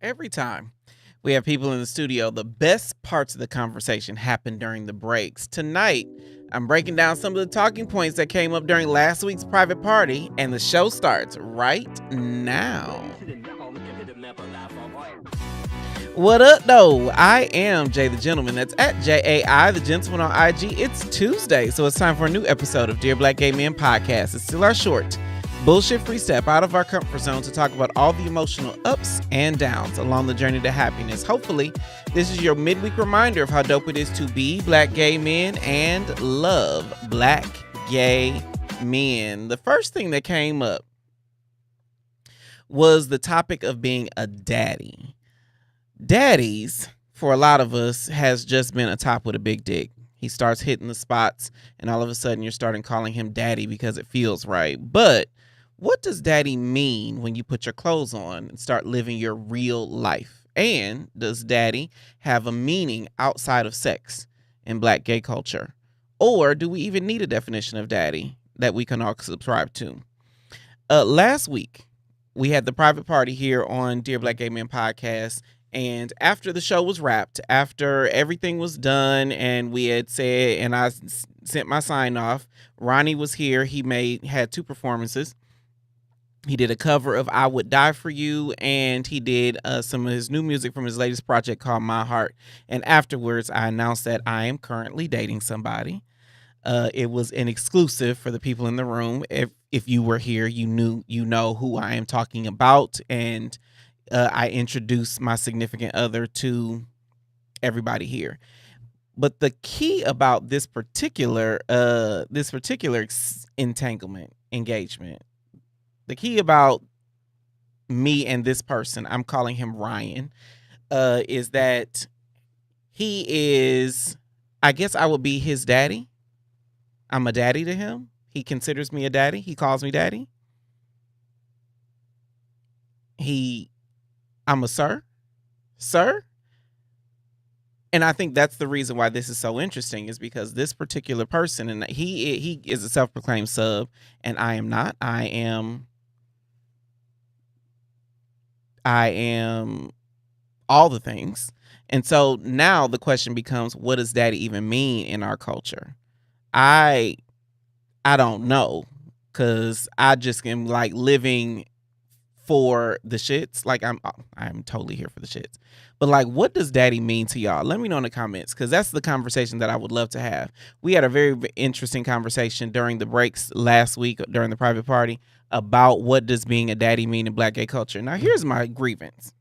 Every time we have people in the studio, the best parts of the conversation happen during the breaks. Tonight, I'm breaking down some of the talking points that came up during last week's private party, and the show starts right now. What up, though? I am Jay the Gentleman. That's at JAI the Gentleman on IG. It's Tuesday, so it's time for a new episode of Dear Black Gay Men Podcast. It's still our short, bullshit-free step out of our comfort zone to talk about all the emotional ups and downs along the journey to happiness. Hopefully, this is your midweek reminder of how dope it is to be black gay men and love black gay men. The first thing that came up was the topic of being a daddy. Daddies, for a lot of us, has just been a top with a big dick. He starts hitting the spots, and all of a sudden you're starting calling him daddy because it feels right. But what does daddy mean when you put your clothes on and start living your real life? And does daddy have a meaning outside of sex in black gay culture? Or do we even need a definition of daddy that we can all subscribe to? Last week, we had the private party here on Dear Black Gay Men Podcast. And after the show was wrapped, after everything was done and we had said, and I sent my sign off, Ronnie was here. He had two performances. He did a cover of I Would Die For You, and he did some of his new music from his latest project called My Heart. And afterwards, I announced that I am currently dating somebody. It was an exclusive for the people in the room. If you were here, you know who I am talking about, and I introduced my significant other to everybody here. But the key about this particular engagement, the key about me and this person, I'm calling him Ryan, is that he is, I guess I would be his daddy. I'm a daddy to him. He considers me a daddy. He calls me daddy. I'm a sir. And I think that's the reason why this is so interesting, is because this particular person, and he is a self-proclaimed sub, and I am not. I am all the things. And so now the question becomes, what does daddy even mean in our culture? I don't know, because I just am like living for the shits. Like I'm totally here for the shits. But like, what does daddy mean to y'all? Let me know in the comments, because that's the conversation that I would love to have. We had a very interesting conversation during the breaks last week during the private party about what does being a daddy mean in black gay culture. Now, here's my grievance.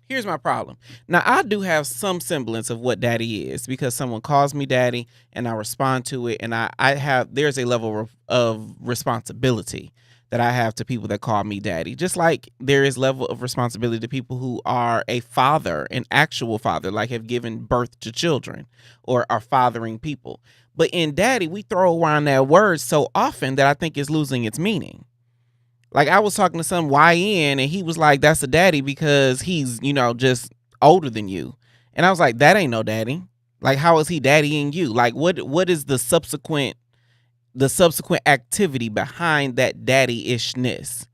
Here's my problem. Now, I do have some semblance of what daddy is, because someone calls me daddy and I respond to it. And there's a level of responsibility that I have to people that call me daddy. Just like there is level of responsibility to people who are a father, an actual father, like have given birth to children or are fathering people. But in daddy, we throw around that word so often that I think it's losing its meaning. Like, I was talking to some YN and he was like, that's a daddy because he's, just older than you. And I was like, that ain't no daddy. Like, how is he daddying you? Like, what is the subsequent activity behind that daddy-ishness?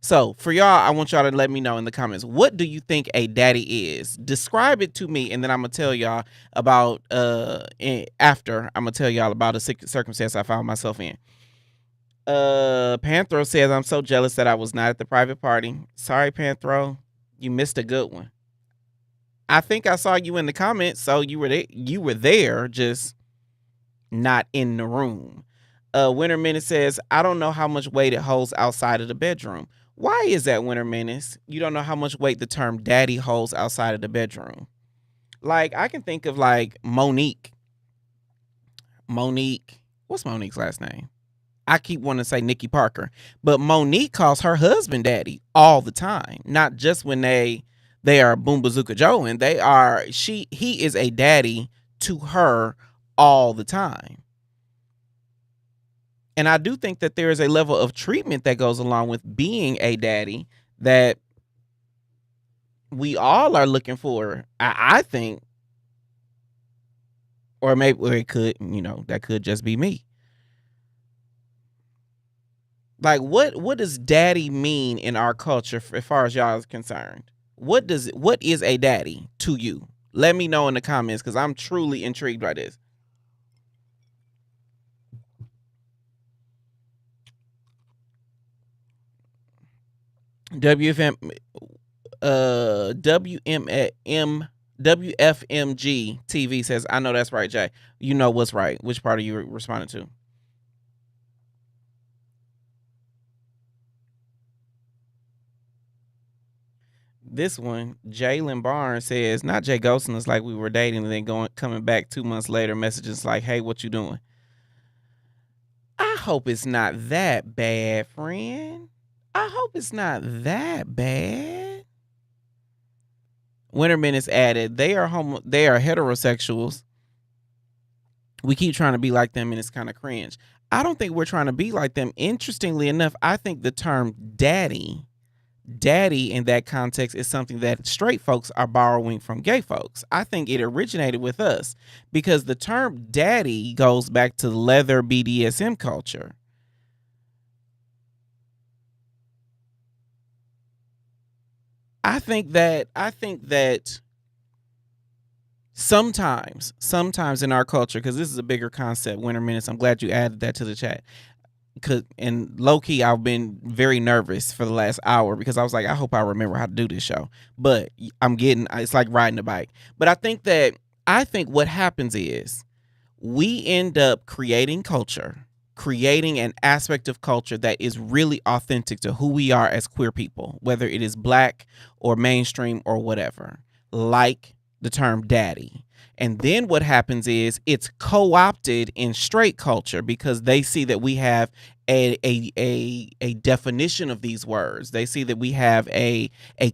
So for y'all, I want y'all to let me know in the comments, what do you think a daddy is? Describe it to me, and then I'm gonna tell y'all about after I'm gonna tell y'all about a circumstance I found myself in. Panthro says, I'm so jealous that I was not at the private party. Sorry, Panthro, you missed a good one. I think I saw you in the comments, so you were there, just not in the room. Winter Menace says, I don't know how much weight it holds outside of the bedroom. Why is that, Winter Menace? You don't know how much weight the term daddy holds outside of the bedroom. Like, I can think of like Monique. What's Monique's last name? I keep wanting to say Nikki Parker, but Monique calls her husband daddy all the time. Not just when they are Boom Bazooka Joe, and he is a daddy to her all the time. And I do think that there is a level of treatment that goes along with being a daddy that we all are looking for. I think, or maybe it could, that could just be me. Like, what does daddy mean in our culture as far as y'all is concerned? What is a daddy to you? Let me know in the comments, because I'm truly intrigued by this. WFM WFMG TV says, I know that's right, Jay. You know what's right. Which part are you responding to? This one, Jalen Barnes says, not Jay ghosting us like we were dating and then coming back 2 months later, messages like, hey, what you doing? I hope it's not that bad, friend. I hope it's not that bad. Winter Minutes added, they are heterosexuals. We keep trying to be like them and it's kind of cringe. I don't think we're trying to be like them. Interestingly enough, I think the term daddy in that context is something that straight folks are borrowing from gay folks. I think it originated with us because the term daddy goes back to leather BDSM culture. I think that sometimes in our culture, because this is a bigger concept, Winter Minutes, I'm glad you added that to the chat. And low key, I've been very nervous for the last hour because I was like, I hope I remember how to do this show. But it's like riding a bike. But I think what happens is we end up creating an aspect of culture that is really authentic to who we are as queer people, whether it is black or mainstream or whatever, like the term daddy. And then what happens is it's co-opted in straight culture because they see that we have a definition of these words. They see that we have a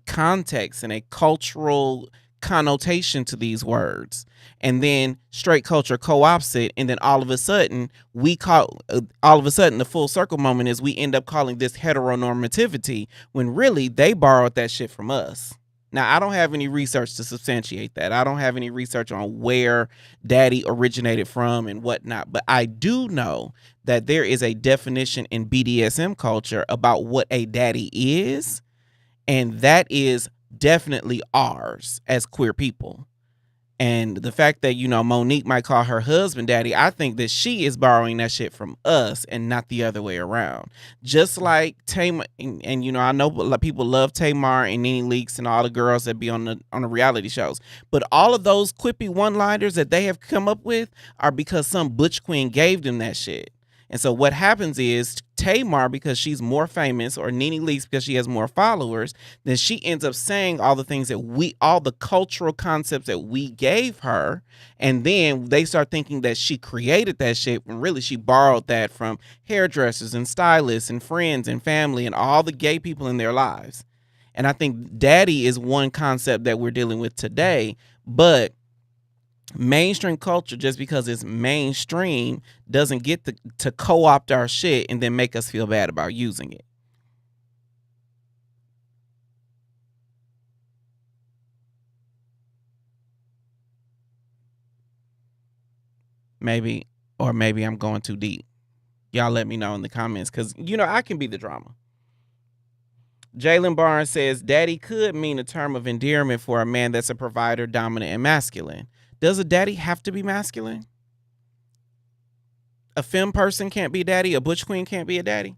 context and a cultural connotation to these words. And then straight culture co-ops it, and then all of a sudden the full circle moment is we end up calling this heteronormativity when really they borrowed that shit from us. Now, I don't have any research to substantiate that. I don't have any research on where daddy originated from and whatnot. But I do know that there is a definition in BDSM culture about what a daddy is. And that is definitely ours as queer people. And the fact that, Monique might call her husband daddy, I think that she is borrowing that shit from us and not the other way around. Just like Tamar, and I know people love Tamar and Nene Leakes and all the girls that be on the reality shows. But all of those quippy one-liners that they have come up with are because some butch queen gave them that shit. And so what happens is Tamar, because she's more famous, or Nene Leakes because she has more followers, then she ends up saying all the things that all the cultural concepts that we gave her. And then they start thinking that she created that shit when really she borrowed that from hairdressers and stylists and friends and family and all the gay people in their lives. And I think daddy is one concept that we're dealing with today, but mainstream culture, just because it's mainstream, doesn't get to co-opt our shit and then make us feel bad about using it. Maybe I'm going too deep. Y'all let me know in the comments, because I can be the drama. Jalen Barnes says daddy could mean a term of endearment for a man that's a provider, dominant, and masculine. Does a daddy have to be masculine? A femme person can't be a daddy. A butch queen can't be a daddy.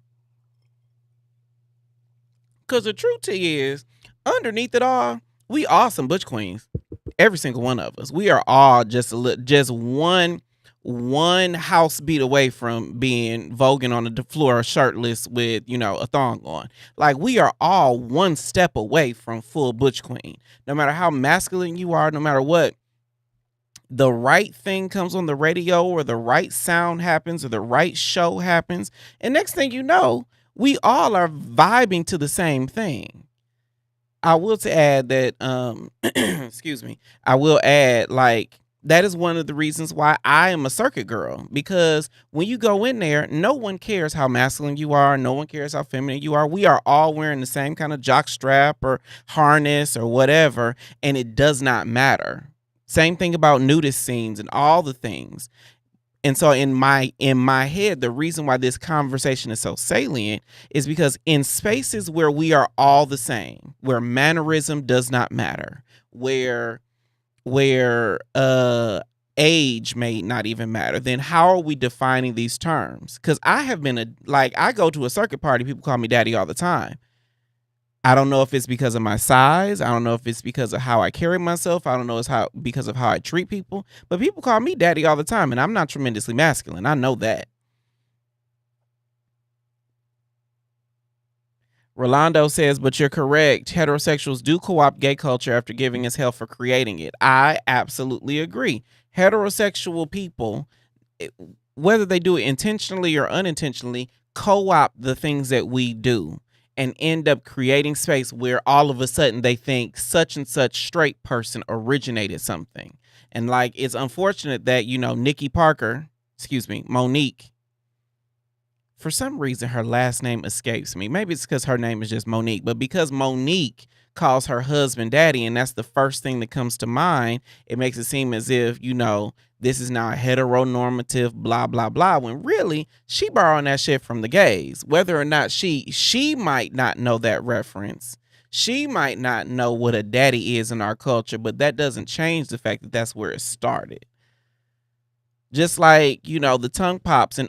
Because the truth is, underneath it all, we are some butch queens. Every single one of us. We are all just one house beat away from being voguing on the floor shirtless with, a thong on. Like, we are all one step away from full butch queen. No matter how masculine you are, no matter what, the right thing comes on the radio or the right sound happens or the right show happens, and next thing you know, we all are vibing to the same thing. I will add that excuse me, I will add, like, that is one of the reasons why I am a circuit girl, because when you go in there, no one cares how masculine you are, no one cares how feminine you are. We are all wearing the same kind of jock strap or harness or whatever, and it does not matter. Same thing about nudist scenes and all the things. And so in my head, the reason why this conversation is so salient is because in spaces where we are all the same, where mannerism does not matter, where age may not even matter, then how are we defining these terms? Because I have been I go to a circuit party, people call me daddy all the time. I don't know if it's because of my size. I don't know if it's because of how I carry myself. I don't know it's because of how I treat people. But people call me daddy all the time, and I'm not tremendously masculine. I know that. Rolando says, but you're correct. Heterosexuals do co-opt gay culture after giving us hell for creating it. I absolutely agree. Heterosexual people, whether they do it intentionally or unintentionally, co-opt the things that we do and end up creating space where all of a sudden they think such and such straight person originated something. And like, it's unfortunate that, Monique, for some reason her last name escapes me. Maybe it's because her name is just Monique, but because Monique calls her husband daddy and that's the first thing that comes to mind, it makes it seem as if, this is now a heteronormative blah blah blah, when really she borrowing that shit from the gays. Whether or not she might not know that reference, she might not know what a daddy is in our culture, but that doesn't change the fact that that's where it started. Just like, the tongue pops and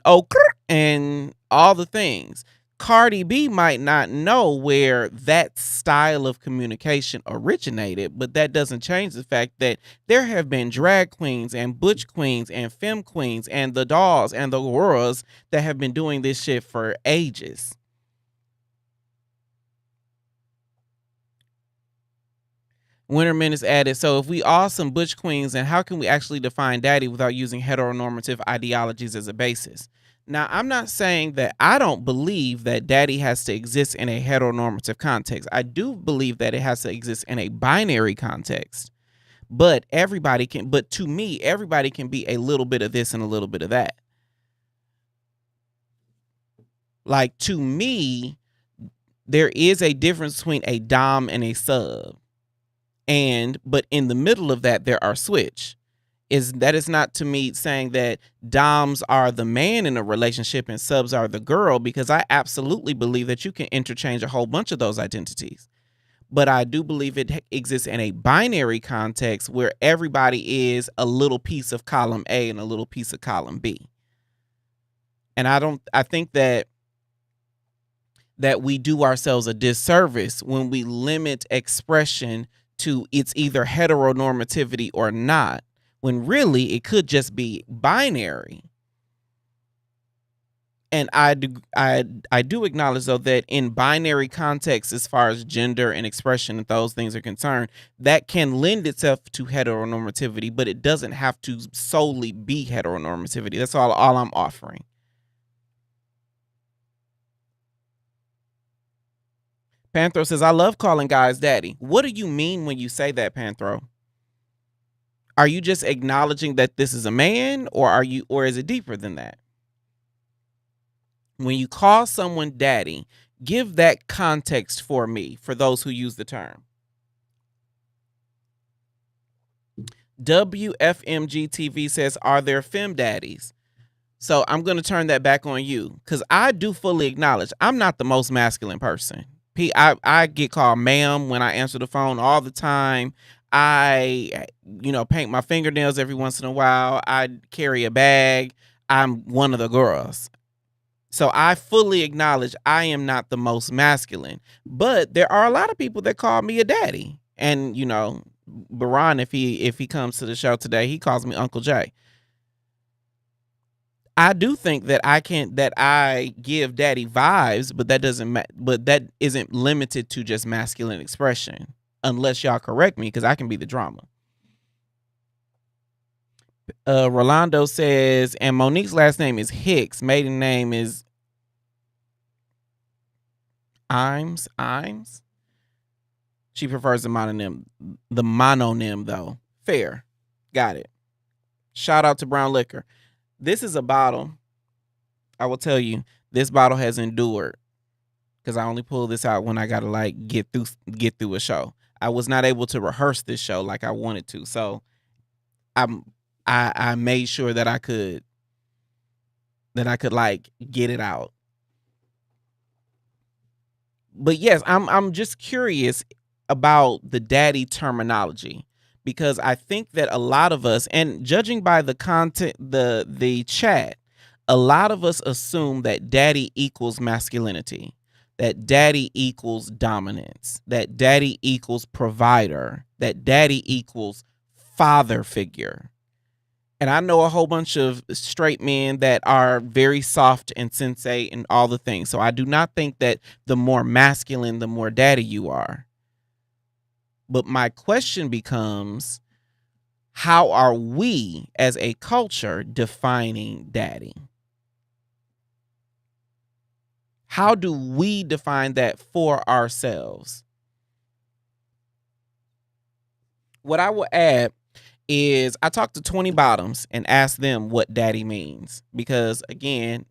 and all the things. Cardi B might not know where that style of communication originated, but that doesn't change the fact that there have been drag queens and butch queens and femme queens and the dolls and the girls that have been doing this shit for ages. Winterman is added, so if we are some butch queens, then how can we actually define daddy without using heteronormative ideologies as a basis? Now, I'm not saying that I don't believe that daddy has to exist in a heteronormative context. I do believe that it has to exist in a binary context. But to me, everybody can be a little bit of this and a little bit of that. Like, to me, there is a difference between a dom and a sub. But in the middle of that, there are switch. That is not to me saying that doms are the man in a relationship and subs are the girl, because I absolutely believe that you can interchange a whole bunch of those identities. But I do believe it exists in a binary context where everybody is a little piece of column A and a little piece of column B. And I think that we do ourselves a disservice when we limit expression to it's either heteronormativity or not, when really it could just be binary. And I do acknowledge, though, that in binary contexts, as far as gender and expression and those things are concerned, that can lend itself to heteronormativity, but it doesn't have to solely be heteronormativity. That's all I'm offering. Panthro says, I love calling guys daddy. What do you mean when you say that, Panthro? Are you just acknowledging that this is a man, or is it deeper than that? When you call someone daddy, give that context for me, for those who use the term. WFMG TV says, are there femme daddies? So I'm going to turn that back on you, because I do fully acknowledge I'm not the most masculine person. I get called ma'am when I answer the phone all the time. I, paint my fingernails every once in a while. I carry a bag. I'm one of the girls. So I fully acknowledge I am not the most masculine. But there are a lot of people that call me a daddy. And, Baran, if he comes to the show today, he calls me Uncle Jay. I do think that I give daddy vibes, but that isn't limited to just masculine expression, unless y'all correct me, because I can be the drama. Rolando says, and Monique's last name is Hicks. Maiden name is Imes. She prefers the mononym though. Fair. Got it. Shout out to Brown Liquor. This is a bottle. I will tell you, this bottle has endured, because I only pull this out when I gotta get through a show. I was not able to rehearse this show like I wanted to, so I made sure that I could that I could like get it out. But yes, I'm just curious about the daddy terminology, because I think that a lot of us, and judging by the content, the chat, a lot of us assume that daddy equals masculinity, that daddy equals dominance, that daddy equals provider, that daddy equals father figure. And I know a whole bunch of straight men that are very soft and sensate and all the things. So I do not think that the more masculine, the more daddy you are. But my question becomes, how are we as a culture defining daddy? How do we define that for ourselves? What I will add is I talked to 20 bottoms and asked them what daddy means, because again,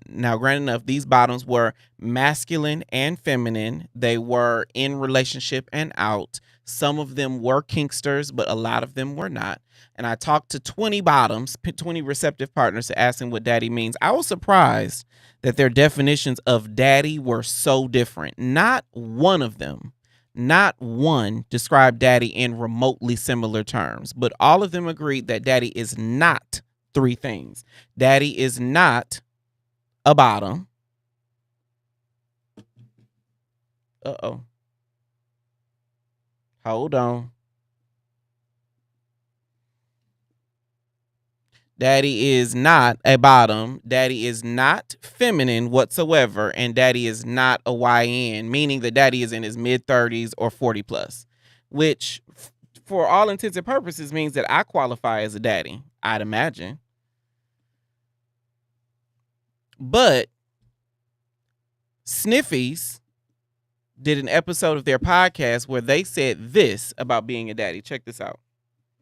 now granted enough, these bottoms were masculine and feminine. They were in relationship and out. Some of them were kinksters, but a lot of them were not. And I talked to 20 bottoms, 20 receptive partners, to ask them what daddy means. I was surprised that their definitions of daddy were so different. Not one of them, not one described daddy in remotely similar terms, but all of them agreed that daddy is not three things. Daddy is not a bottom. Uh-oh. Hold on. Daddy is not a bottom. Daddy is not feminine whatsoever. And daddy is not a YN, meaning that daddy is in his mid-30s or 40 plus, which for all intents and purposes means that I qualify as a daddy, I'd imagine. But Sniffies did an episode of their podcast where they said this about being a daddy. Check this out.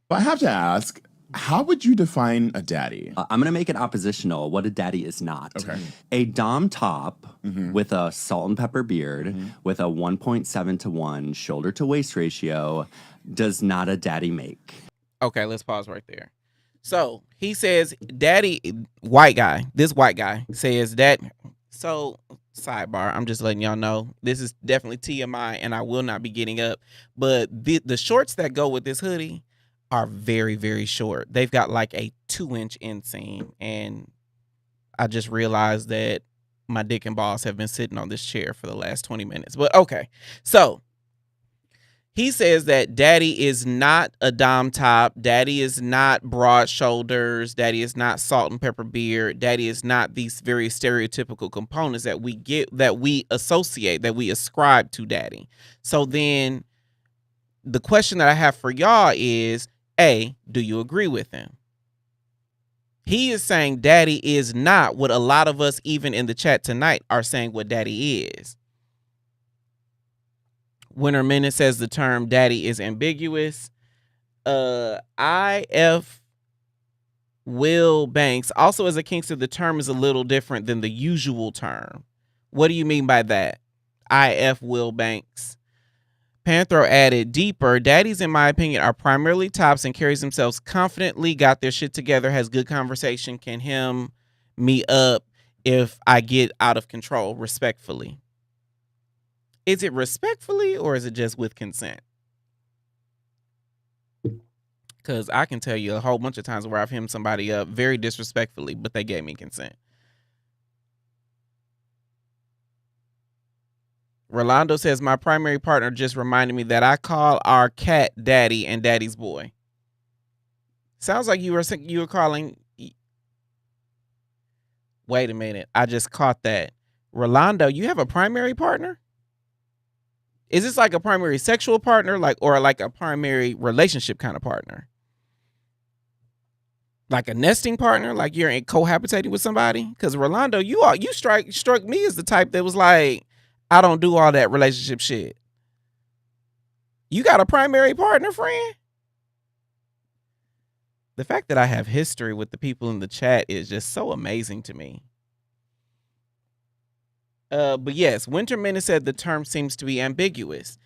I have to ask, how would you define a daddy? I'm going to make it oppositional. What a daddy is not. Okay. A dom top with a salt and pepper beard with a 1.7 to 1 shoulder to waist ratio does not a daddy make. Okay, let's pause right there. So he says, daddy, white guy, this white guy says that. So sidebar, I'm just letting y'all know, this is definitely TMI and I will not be getting up. But the shorts that go with this hoodie are very, very short. They've got like a 2-inch inseam. And I just realized that my dick and balls have been sitting on this chair for the last 20 minutes. But okay, so he says that daddy is not a dom top. Daddy is not broad shoulders. Daddy is not salt and pepper beard. Daddy is not these very stereotypical components that we get, that we associate, that we ascribe to daddy. So then the question that I have for y'all is, A, do you agree with him? He is saying daddy is not what a lot of us, even in the chat tonight, are saying what daddy is. Winter Minute says the term daddy is ambiguous. IF Will Banks also, as a kinkster, the term is a little different than the usual term. What do you mean by that? IF Will Banks. Panthro added, deeper, daddies, in my opinion, are primarily tops and carries themselves confidently, got their shit together, has good conversation, can hem me up if I get out of control, respectfully. Is it respectfully or is it just with consent? Because I can tell you a whole bunch of times where I've hemmed somebody up very disrespectfully, but they gave me consent. Rolando says, my primary partner just reminded me that I call our cat daddy and daddy's boy. Sounds like you were calling. Wait a minute. I just caught that. Rolando, you have a primary partner? Is this like a primary sexual partner, or like a primary relationship kind of partner? Like a nesting partner, like you're cohabitating with somebody? Because Rolando, you struck me as the type that was like, I don't do all that relationship shit. You got a primary partner, friend? The fact that I have history with the people in the chat is just so amazing to me. But yes, Winter Minute said the term seems to be ambiguous.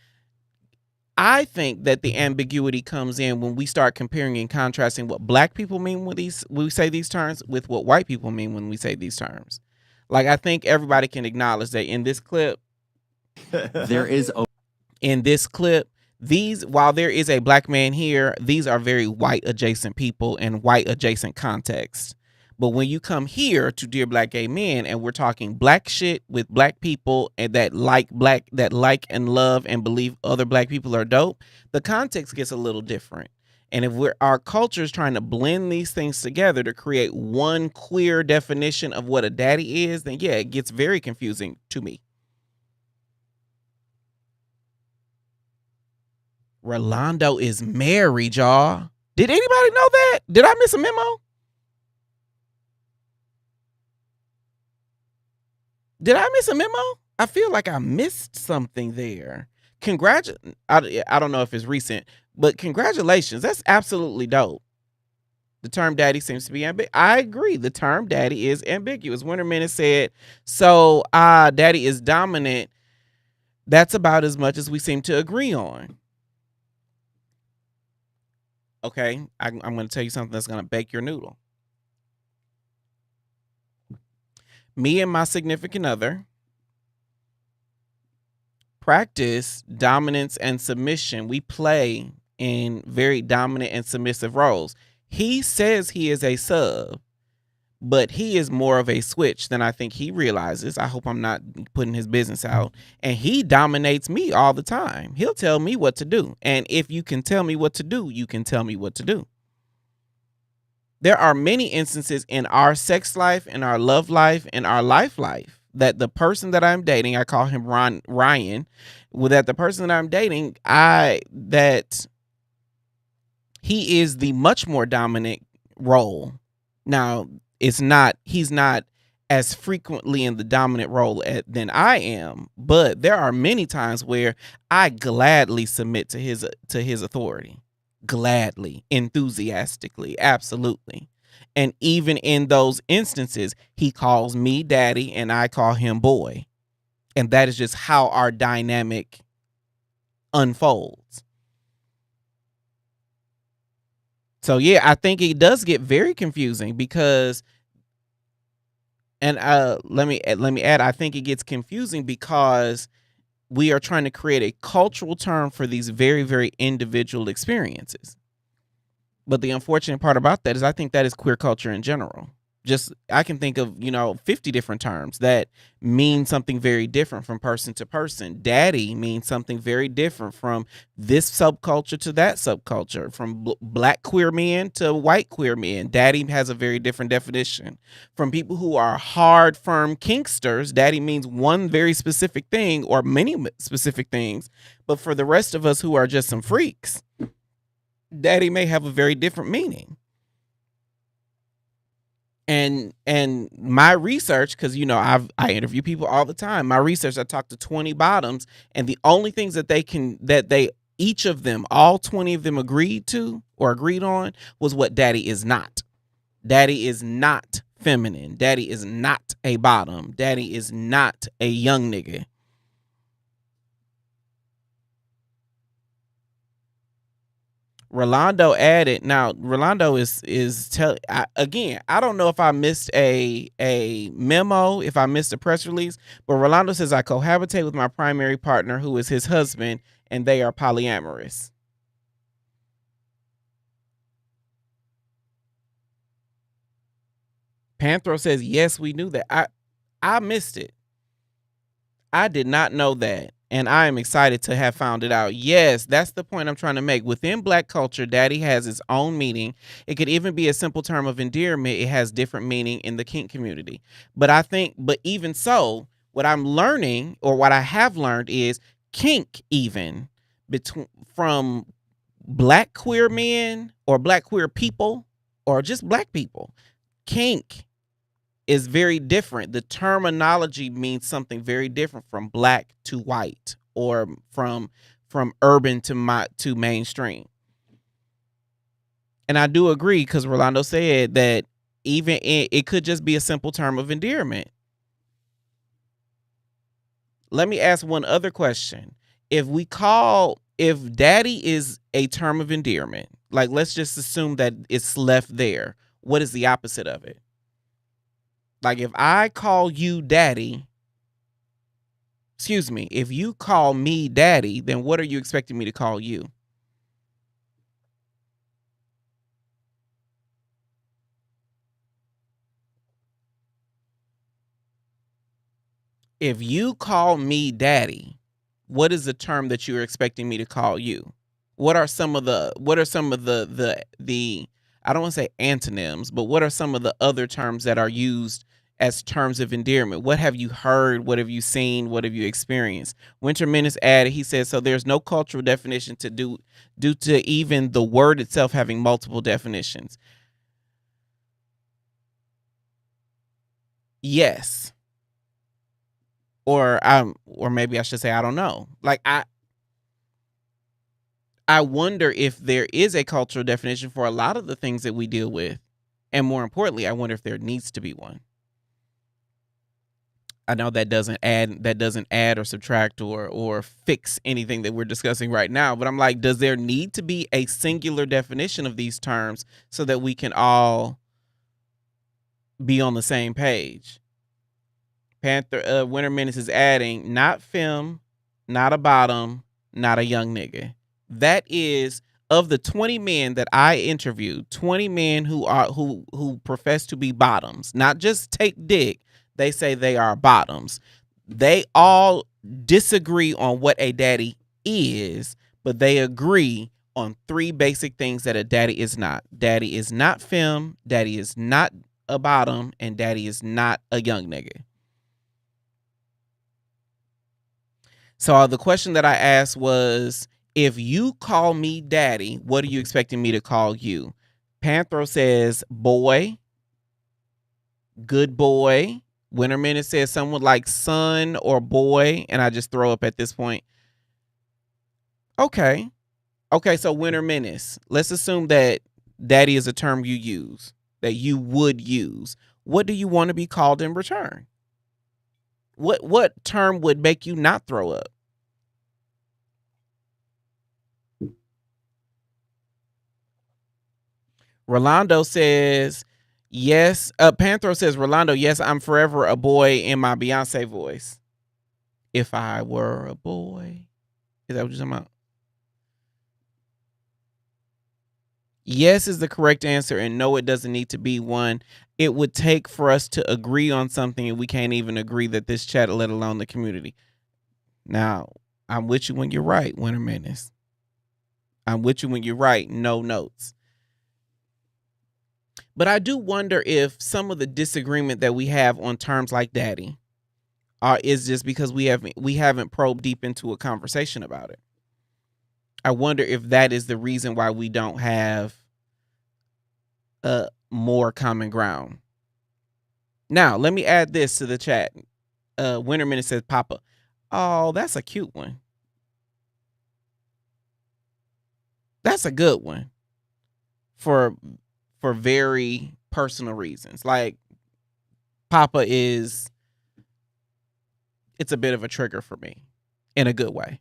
I think that the ambiguity comes in when we start comparing and contrasting what black people mean when we say these terms with what white people mean when we say these terms. Like, I think everybody can acknowledge that in this clip, while there is a black man here, these are very white adjacent people and white adjacent contexts. But when you come here to Dear Black Gay Men and we're talking black shit with black people and that like and love and believe other black people are dope, the context gets a little different. And if our culture is trying to blend these things together to create one queer definition of what a daddy is, then yeah, it gets very confusing to me. Rolando is married, y'all. Did anybody know that? Did I miss a memo? Did I miss a memo? I feel like I missed something there. I don't know if it's recent, but congratulations. That's absolutely dope. The term daddy seems to be ambiguous. I agree. The term daddy is ambiguous. Winterman has said, so daddy is dominant. That's about as much as we seem to agree on. Okay, I'm going to tell you something that's going to bake your noodle. Me and my significant other practice dominance and submission. We play in very dominant and submissive roles. He says he is a sub, but he is more of a switch than I think he realizes. I hope I'm not putting his business out. And he dominates me all the time. He'll tell me what to do. And if you can tell me what to do, you can tell me what to do. There are many instances in our sex life, in our love life, in our life that the person that I'm dating, I call him Ryan, that the person that I'm dating, that he is the much more dominant role. Now, he's not as frequently in the dominant role than I am, but there are many times where I gladly submit to his authority. Gladly, enthusiastically, absolutely. And even in those instances, he calls me daddy and I call him boy. And that is just how our dynamic unfolds. So yeah, I think it does get very confusing because, and let me add, I think it gets confusing because we are trying to create a cultural term for these very, very individual experiences. But the unfortunate part about that is I think that is queer culture in general. Just, I can think of, 50 different terms that mean something very different from person to person. Daddy means something very different from this subculture to that subculture, from black queer men to white queer men. Daddy has a very different definition. From people who are hard, firm kinksters, daddy means one very specific thing or many specific things. But for the rest of us who are just some freaks, daddy may have a very different meaning. And my research, because I interview people all the time. My research, I talked to 20 bottoms, and the only things each of them, all 20 of them agreed on was what daddy is not. Daddy is not feminine. Daddy is not a bottom. Daddy is not a young nigga. Rolando added. Now, Rolando again, I don't know if I missed a memo, if I missed a press release, but Rolando says I cohabitate with my primary partner, who is his husband, and they are polyamorous. Panthro says, yes, we knew that. I missed it. I did not know that. And I am excited to have found it out. Yes, that's the point I'm trying to make. Within black culture, daddy has its own meaning. It could even be a simple term of endearment. It has different meaning in the kink community. But even so, what I'm learning, or what I have learned, is kink even from black queer men or black queer people or just black people. Kink is very different. The terminology means something very different from black to white, or from urban to mainstream. And I do agree, because Rolando said that even it could just be a simple term of endearment. Let me ask one other question. If we call if daddy is a term of endearment, like let's just assume that it's left there, what is the opposite of it? Like if I call you daddy, excuse me, if you call me daddy, then what are you expecting me to call you? If you call me daddy, what is the term that you're expecting me to call you? What are some of the I don't want to say antonyms, but what are some of the other terms that are used as terms of endearment? What have you heard? What have you seen? What have you experienced? Winter Menace added, he says, so there's no cultural definition due to even the word itself having multiple definitions. Yes. Or maybe I should say, I don't know. Like I wonder if there is a cultural definition for a lot of the things that we deal with. And more importantly, I wonder if there needs to be one. I know that doesn't add or subtract or fix anything that we're discussing right now, but I'm like, does there need to be a singular definition of these terms so that we can all be on the same page? Winter Menace is adding, not femme, not a bottom, not a young nigga. That is, of the 20 men that I interviewed, 20 men who profess to be bottoms, not just take dick. They say they are bottoms. They all disagree on what a daddy is, but they agree on 3 basic things that a daddy is not. Daddy is not femme, daddy is not a bottom, and daddy is not a young nigga. So the question that I asked was, if you call me daddy, what are you expecting me to call you? Panthro says boy, good boy. Winter Menace says someone like son or boy, and I just throw up at this point. Okay, so Winter Menace, let's assume that daddy is a term you use, that you would use. What do you want to be called in return? What term would make you not throw up? Rolando says, yes. Panthro says, Rolando, yes, I'm forever a boy in my Beyonce voice. If I were a boy. Is that what you're talking about? Yes is the correct answer, and no, it doesn't need to be one. It would take for us to agree on something, and we can't even agree that this chat, let alone the community. Now, I'm with you when you're right, Winter Menace. I'm with you when you're right, no notes. But I do wonder if some of the disagreement that we have on terms like daddy is just because we haven't probed deep into a conversation about it. I wonder if that is the reason why we don't have more common ground. Now, let me add this to the chat. Winter Menace says, Papa, oh, that's a cute one. That's a good one for very personal reasons. Like, Papa it's a bit of a trigger for me in a good way.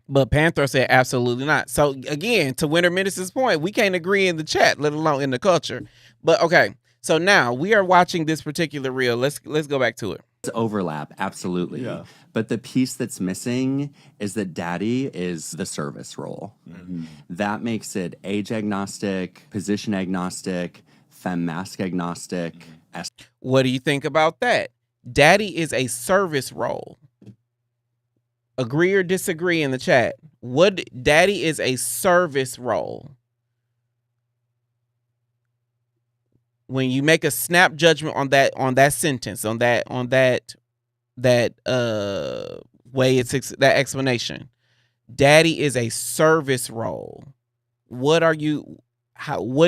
But Panther said absolutely not. So again, to Winter Menace's point, we can't agree in the chat, let alone in the culture. But okay, so now we are watching this particular reel. Let's go back to it. It's overlap, absolutely. Yeah. But the piece that's missing is that daddy is the service role. Mm-hmm. That makes it age agnostic, position agnostic, femme mask agnostic. What do you think about that? Daddy is a service role. Agree or disagree in the chat. Daddy is a service role. When you make a snap judgment on that sentence, on that way, it's that explanation. Daddy is a service role. What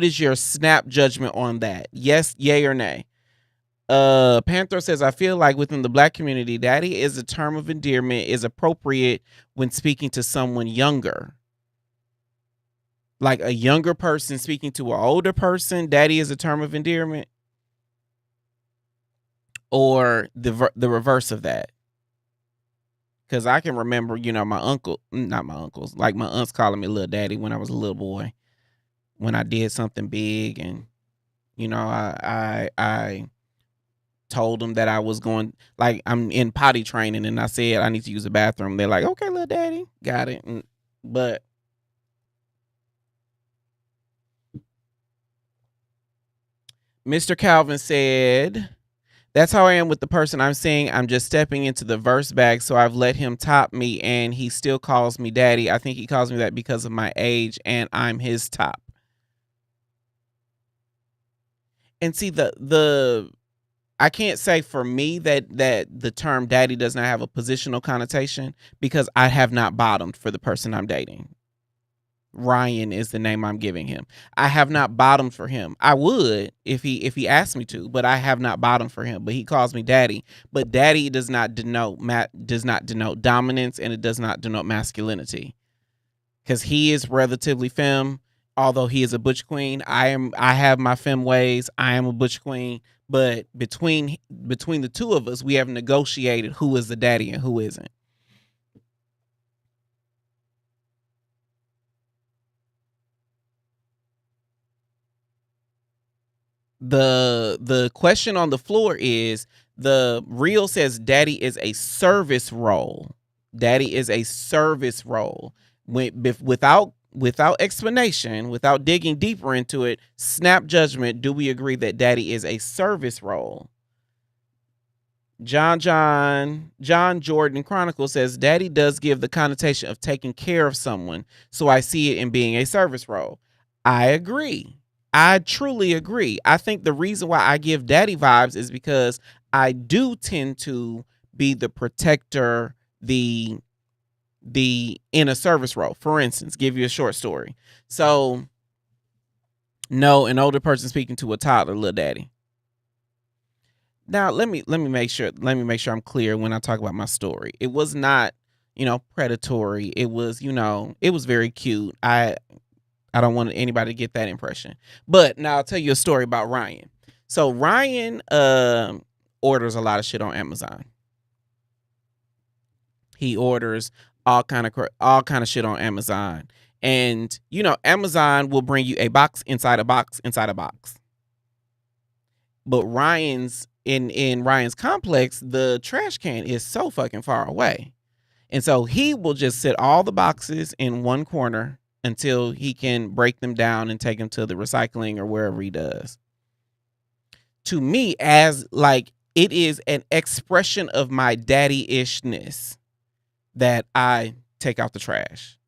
is your snap judgment on that? Yes, yay or nay? Panther says, I feel like within the Black community, daddy is a term of endearment is appropriate when speaking to someone younger. Like a younger person speaking to an older person, daddy is a term of endearment. Or the reverse of that. Cause I can remember, my uncle, not my uncles, like my aunts calling me little daddy when I was a little boy, when I did something big, and I told them that I was going, like, I'm in potty training, and I said I need to use the bathroom. They're like, okay, little daddy, got it. But Mr. Calvin said, that's how I am with the person I'm seeing. I'm just stepping into the verse bag, so I've let him top me, and he still calls me daddy. I think he calls me that because of my age, and I'm his top. And see, I can't say for me that the term daddy does not have a positional connotation, because I have not bottomed for the person I'm dating. Ryan is the name I'm giving him. I have not bottomed for him. I would if he asked me to, but I have not bottomed for him. But he calls me daddy. But daddy does not denote dominance, and it does not denote masculinity, because he is relatively femme. Although he is a butch queen, I have my femme ways. I am a butch queen. But between the two of us, we have negotiated who is the daddy and who isn't. The question on the floor is, the reel says daddy is a service role. Daddy is a service role. Without explanation, without digging deeper into it, snap judgment, do we agree that daddy is a service role? John Jordan Chronicle says daddy does give the connotation of taking care of someone, so I see it in being a service role. I agree. I truly agree. I think the reason why I give daddy vibes is because I do tend to be the protector, the in a service role. For instance, give you a short story. So, no, an older person speaking to a toddler, little daddy. Now, let me make sure I'm clear when I talk about my story. It was not, predatory. It was, it was very cute. I don't want anybody to get that impression. But now I'll tell you a story about Ryan. So Ryan orders a lot of shit on Amazon. He orders all kind of shit on Amazon. And Amazon will bring you a box inside a box inside a box. But in Ryan's complex, the trash can is so fucking far away. And so he will just sit all the boxes in one corner until he can break them down and take them to the recycling or wherever he does. To me, as like, it is an expression of my daddy-ishness that I take out the trash.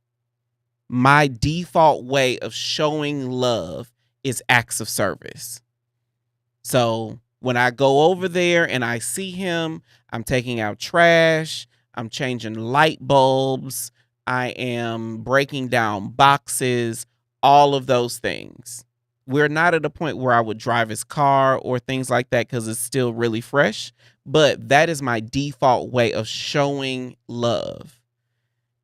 My default way of showing love is acts of service. So when I go over there and I see him, I'm taking out trash, I'm changing light bulbs, I am breaking down boxes, all of those things. We're not at a point where I would drive his car or things like that because it's still really fresh, but that is my default way of showing love.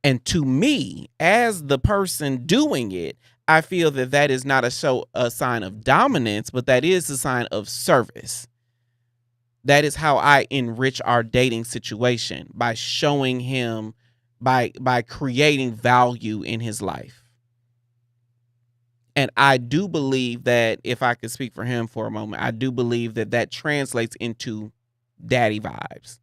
And to me, as the person doing it, I feel that is not a sign of dominance, but that is a sign of service. That is how I enrich our dating situation, by showing him, by creating value in his life. And I do believe that, if I could speak for him for a moment, I do believe that translates into daddy vibes.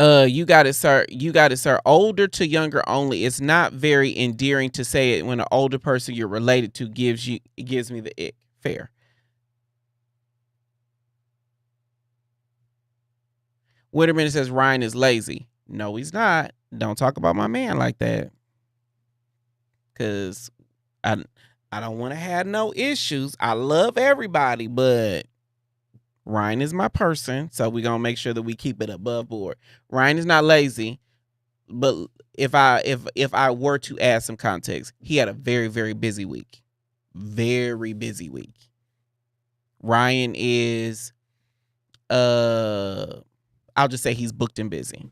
You got it, sir. You got it, sir. Older to younger only. It's not very endearing to say it when an older person you're related to gives me the ick. Fair. Witterman says Ryan is lazy. No, he's not. Don't talk about my man like that. Cause I don't want to have no issues. I love everybody, but Ryan is my person, so we're gonna make sure that we keep it above board. Ryan is not lazy, but if I were to add some context, he had a very, very busy week. Very busy week. Ryan is I'll just say he's booked and busy.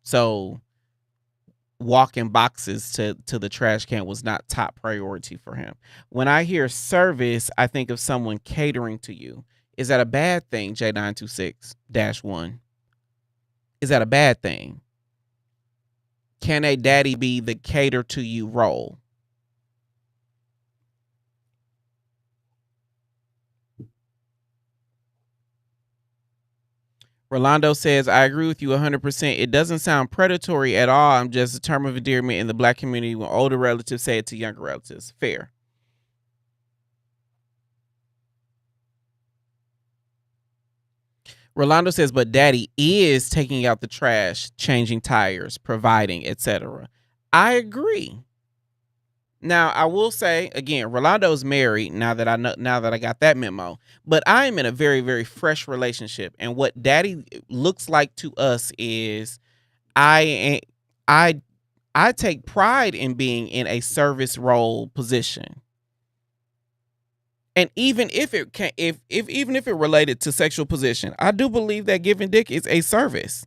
So walking boxes to the trash can was not top priority for him. When I hear service, I think of someone catering to you. Is that a bad thing, J926-1? Is that a bad thing? Can a daddy be the cater to you role? Rolando says, I agree with you 100%. It doesn't sound predatory at all. I'm just a term of endearment in the black community when older relatives say it to younger relatives. Fair. Rolando says, but daddy is taking out the trash, changing tires, providing, etc. I agree. Now, I will say again, Rolando's married now that I got that memo, but I am in a very, very fresh relationship. And what daddy looks like to us is I take pride in being in a service role position. And even if it can, even if it related to sexual position, I do believe that giving dick is a service.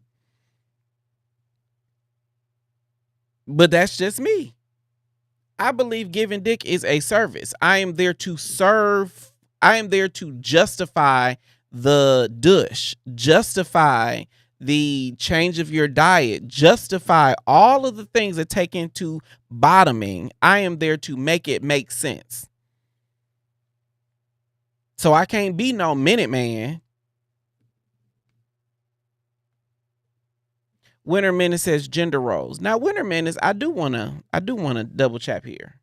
But that's just me. I believe giving dick is a service. I am there to serve. I am there to justify the douche, justify the change of your diet, justify all of the things that take into bottoming. I am there to make it make sense. So I can't be no minute man. Winter Menace says gender roles. Now, Winter Menace, I do wanna double tap here.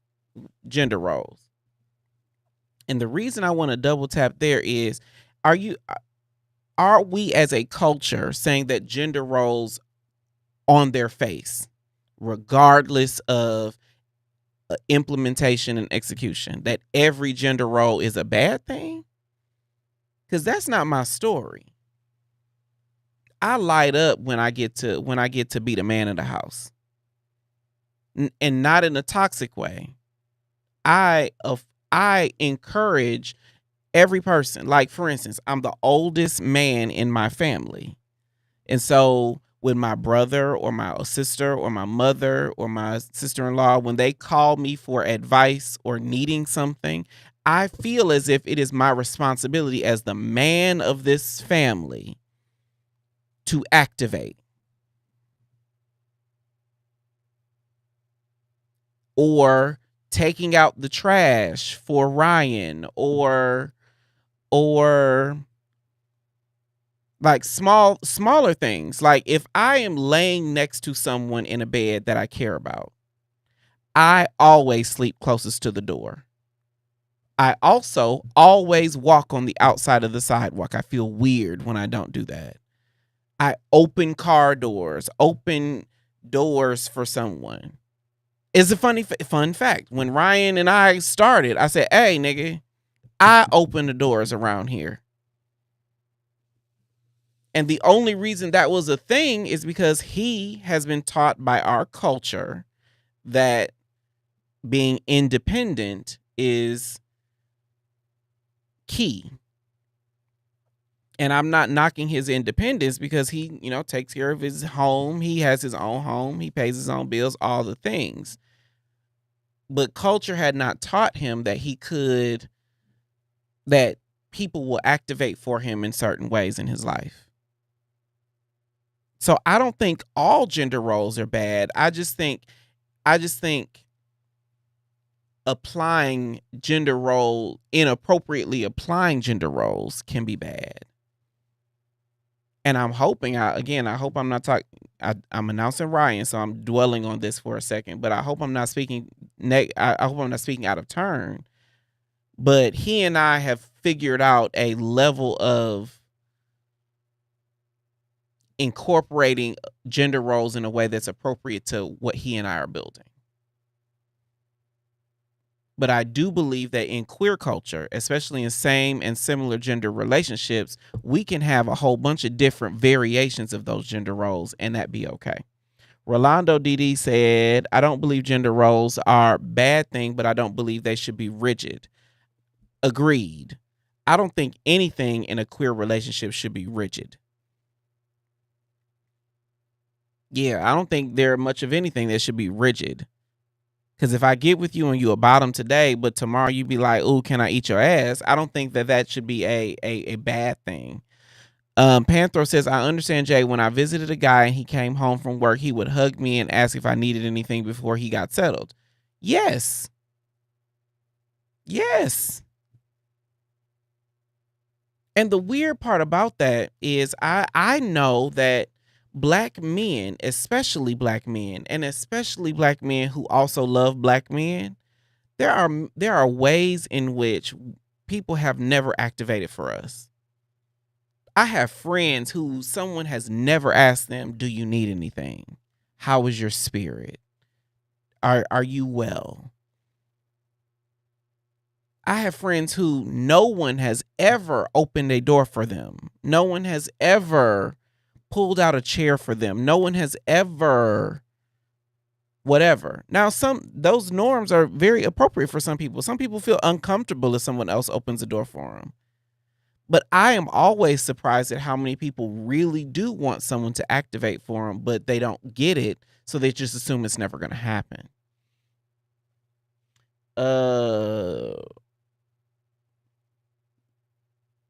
Gender roles. And the reason I want to double tap there is, are we as a culture saying that gender roles on their face, regardless of implementation and execution, that every gender role is a bad thing? Because that's not my story. I light up when I get to be the man of the house, and not in a toxic way. I encourage every person. Like, for instance, I'm the oldest man in my family, and so when my brother or my sister or my mother or my sister-in-law, when they call me for advice or needing something, I feel as if it is my responsibility as the man of this family to activate. Or taking out the trash for Ryan, or like smaller things. Like if I am laying next to someone in a bed that I care about, I always sleep closest to the door. I also always walk on the outside of the sidewalk. I feel weird when I don't do that. I open car doors, open doors for someone. It's a fun fact. When Ryan and I started, I said, hey, nigga, I open the doors around here. And the only reason that was a thing is because he has been taught by our culture that being independent is key. And I'm not knocking his independence because he, takes care of his home. He has his own home. He pays his own bills, all the things. But culture had not taught him that that people will activate for him in certain ways in his life. So I don't think all gender roles are bad. I just think inappropriately applying gender roles can be bad. And I'm hoping, I hope I'm not talking, I'm announcing Ryan, so I'm dwelling on this for a second, but I hope I'm not speaking, I hope I'm not speaking out of turn. But he and I have figured out a level of incorporating gender roles in a way that's appropriate to what he and I are building. But I do believe that in queer culture, especially in same and similar gender relationships, we can have a whole bunch of different variations of those gender roles and that be okay. Rolando DD said, I don't believe gender roles are a bad thing, but I don't believe they should be rigid. Agreed. I don't think anything in a queer relationship should be rigid. Yeah, I don't think there much of anything that should be rigid. Because if I get with you and you a bottom today, but tomorrow you be like, "Ooh, can I eat your ass?" I don't think that that should be a bad thing. Panthro says, I understand, Jay. When I visited a guy and he came home from work, he would hug me and ask if I needed anything before he got settled. Yes. Yes. And the weird part about that is I know that black men, especially black men, and especially black men who also love black men, there are ways in which people have never activated for us. I have friends who someone has never asked them, "Do you need anything? How is your spirit? Are you well?" I have friends who no one has ever opened a door for them. No one has ever pulled out a chair for them. No one has ever whatever. Now, those norms are very appropriate for some people. Some people feel uncomfortable if someone else opens the door for them. But I am always surprised at how many people really do want someone to activate for them, but they don't get it, so they just assume it's never going to happen.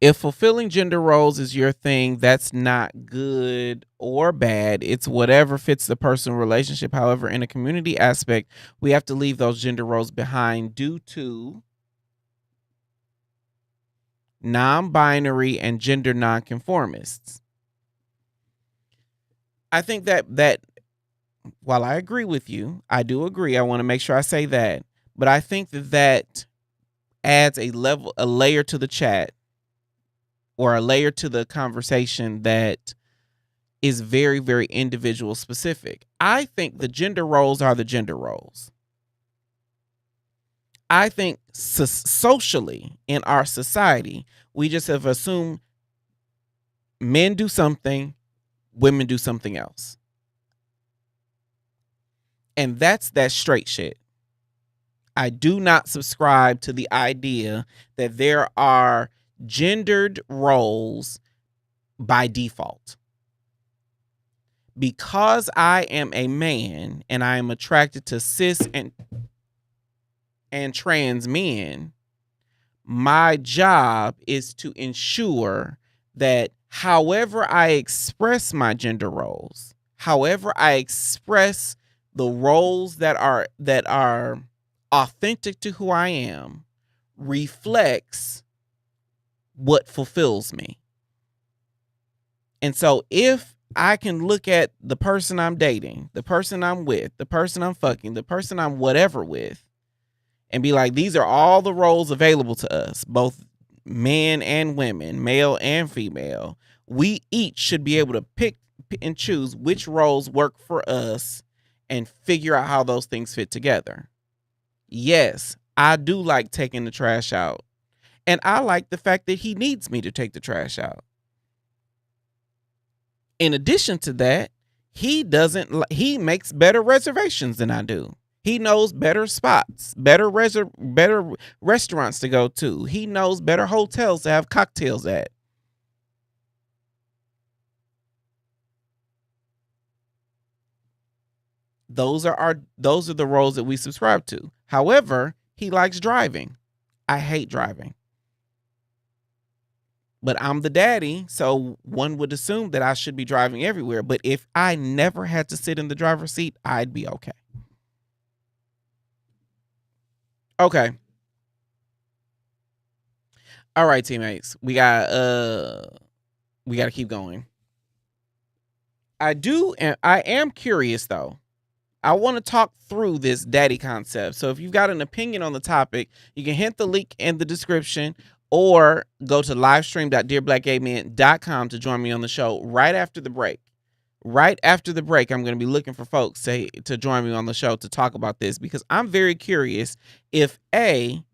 If fulfilling gender roles is your thing, that's not good or bad. It's whatever fits the personal relationship. However, in a community aspect, we have to leave those gender roles behind due to non-binary and gender nonconformists. I think that while I agree with you, I do agree. I want to make sure I say that, but I think that adds a layer to the chat, or a layer to the conversation that is very, very individual specific. I think the gender roles are the gender roles. I think socially in our society, we just have assumed men do something, women do something else. And that's that straight shit. I do not subscribe to the idea that there are gendered roles by default. Because I am a man and I am attracted to cis and trans men, my job is to ensure that however I express my gender roles, however I express the roles that are authentic to who I am, reflects what fulfills me. And so if I can look at the person I'm dating, the person I'm with, the person I'm fucking, the person I'm whatever with, and be like, these are all the roles available to us, both men and women, male and female. We each should be able to pick and choose which roles work for us and figure out how those things fit together. Yes, I do like taking the trash out. And I like the fact that he needs me to take the trash out. In addition to that, he makes better reservations than I do. He knows better spots, better restaurants to go to. He knows better hotels to have cocktails at. Those are the roles that we subscribe to. However, he likes driving. I hate driving. But I'm the daddy, so one would assume that I should be driving everywhere. But if I never had to sit in the driver's seat, I'd be okay. Okay. All right, teammates. We got to keep going. I am curious though. I want to talk through this daddy concept. So if you've got an opinion on the topic, you can hit the link in the description or go to livestream.dearblackgaymen.com to join me on the show right after the break. Right after the break, I'm going to be looking for folks to join me on the show to talk about this, because I'm very curious if A,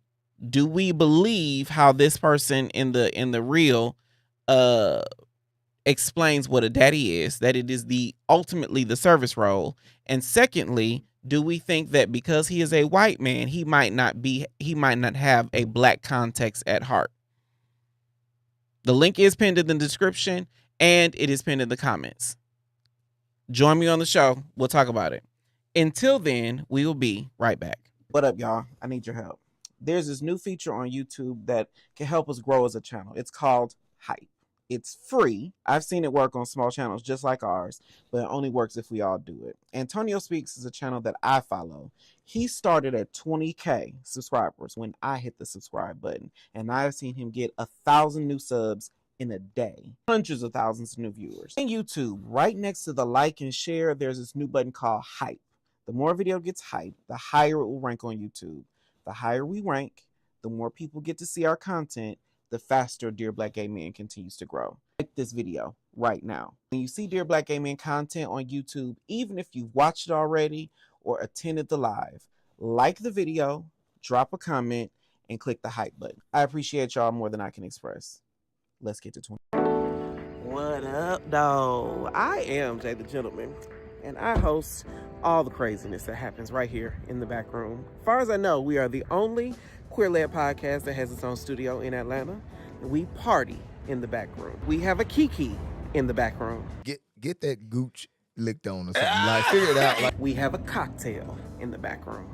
do we believe how this person in the reel explains what a daddy is, that it is ultimately the service role, and secondly, do we think that because he is a white man, he might not have a black context at heart? The link is pinned in the description and it is pinned in the comments. Join me on the show. We'll talk about it. Until then, we will be right back. What up, y'all? I need your help. There's this new feature on YouTube that can help us grow as a channel. It's called Hype. It's free. I've seen it work on small channels just like ours, but it only works if we all do it. Antonio Speaks is a channel that I follow. He started at 20K subscribers when I hit the subscribe button, and I've seen him get 1,000 new subs in a day. Hundreds of thousands of new viewers. On YouTube, right next to the like and share, there's this new button called Hype. The more a video gets hyped, the higher it will rank on YouTube. The higher we rank, the more people get to see our content, the faster Dear Black Gay Men continues to grow. Like this video right now. When you see Dear Black Gay Men content on YouTube, even if you've watched it already or attended the live, like the video, drop a comment, and click the hype button. I appreciate y'all more than I can express. Let's get to 20. What up, though? I am Jay the Gentleman, and I host all the craziness that happens right here in the back room. As far as I know, we are the only queer-led podcast that has its own studio in Atlanta, and we party in the back room. We have a Kiki in the back room. Get that gooch licked on or something. Like, figure it out. Like, we have a cocktail in the back room.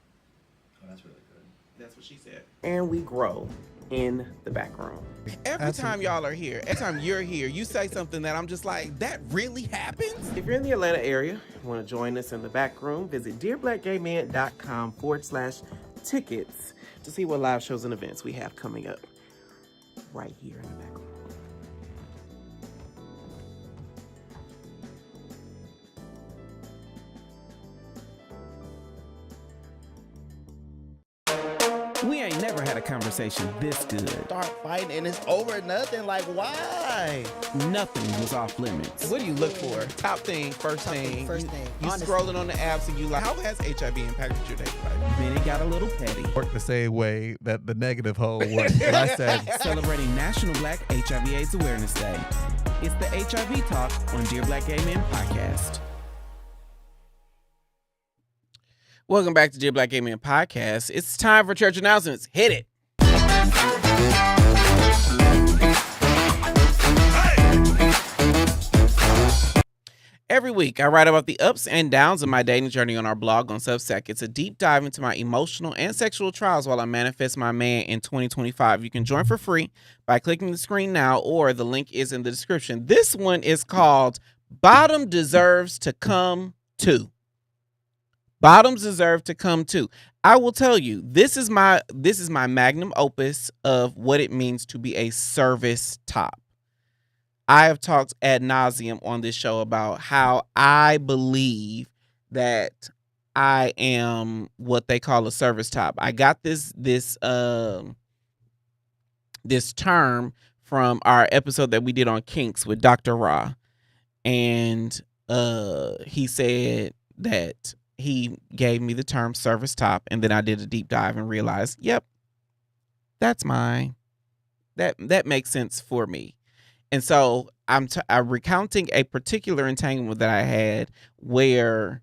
Oh, that's really good. That's what she said. And we grow in the back room. Every time y'all are here, every time you're here, you say something that I'm just like, that really happens? If you're in the Atlanta area and want to join us in the back room, visit dearblackgaymen.com/tickets to see what live shows and events we have coming up right here in the back room. We ain't never had a conversation this good. start fighting and it's over nothing. Like, why? Nothing was off limits. What do you look for? Top thing, first thing. You Honestly. scrolling on the apps and you like, how has HIV impacted your dating life? Then it got a little petty. Worked the same way that the negative hole worked. And I said, Celebrating National Black HIV/AIDS Awareness Day. It's the HIV Talk on Dear Black Gay Men podcast. Welcome back to Dear Black Gay Men podcast. It's time for church announcements. Hit it. Every week, I write about the ups and downs of my dating journey on our blog on Substack. It's a deep dive into my emotional and sexual trials while I manifest my man in 2025. You can join for free by clicking the screen now, or the link is in the description. This one is called Bottom Deserves to Come Too. Bottoms deserve to come too. I will tell you, this is my magnum opus of what it means to be a service top. I have talked ad nauseum on this show about how I believe that I am what they call a service top. I got this term from our episode that we did on kinks with Dr. Ra, and he said that he gave me the term service top, and then I did a deep dive and realized, yep, that's mine. That makes sense for me. And so I'm recounting a particular entanglement that I had where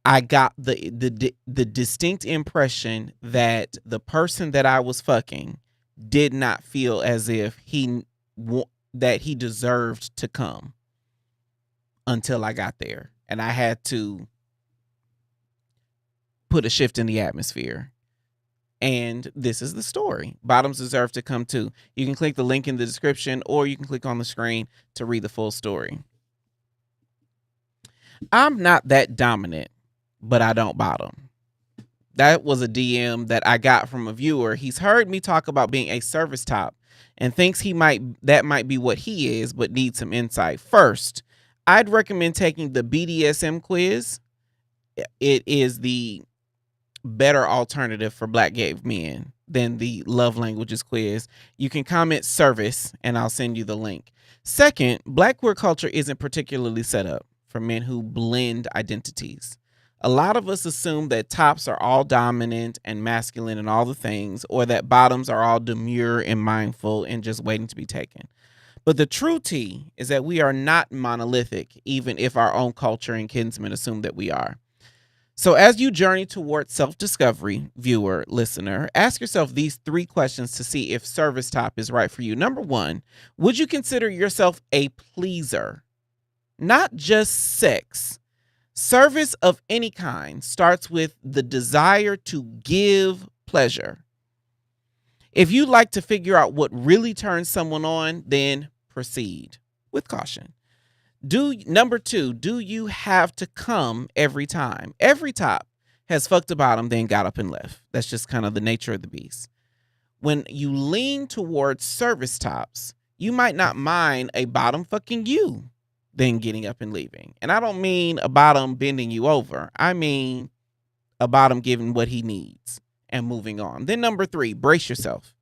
I got the distinct impression that the person that I was fucking did not feel as if that he deserved to come until I got there. And I had to put a shift in the atmosphere. And this is the story. Bottoms deserve to come too. You can click the link in the description, or you can click on the screen to read the full story. I'm not that dominant, but I don't bottom. That was a DM that I got from a viewer. He's heard me talk about being a service top and thinks that might be what he is, but needs some insight. First, I'd recommend taking the BDSM quiz. It is the better alternative for Black gay men than the love languages quiz. You can comment service and I'll send you the link. Second, Black queer culture isn't particularly set up for men who blend identities. A lot of us assume that tops are all dominant and masculine and all the things, or that bottoms are all demure and mindful and just waiting to be taken. But the true tea is that we are not monolithic, even if our own culture and kinsmen assume that we are. So as you journey towards self-discovery, viewer, listener, ask yourself these 3 questions to see if service top is right for you. Number 1, would you consider yourself a pleaser? not just sex. Service of any kind starts with the desire to give pleasure. If you'd like to figure out what really turns someone on, then proceed with caution. Number 2, do you have to come every time? Every top has fucked a bottom, then got up and left. That's just kind of the nature of the beast. When you lean towards service tops, you might not mind a bottom fucking you, then getting up and leaving. And I don't mean a bottom bending you over. I mean a bottom giving what he needs and moving on. Then number 3, brace yourself.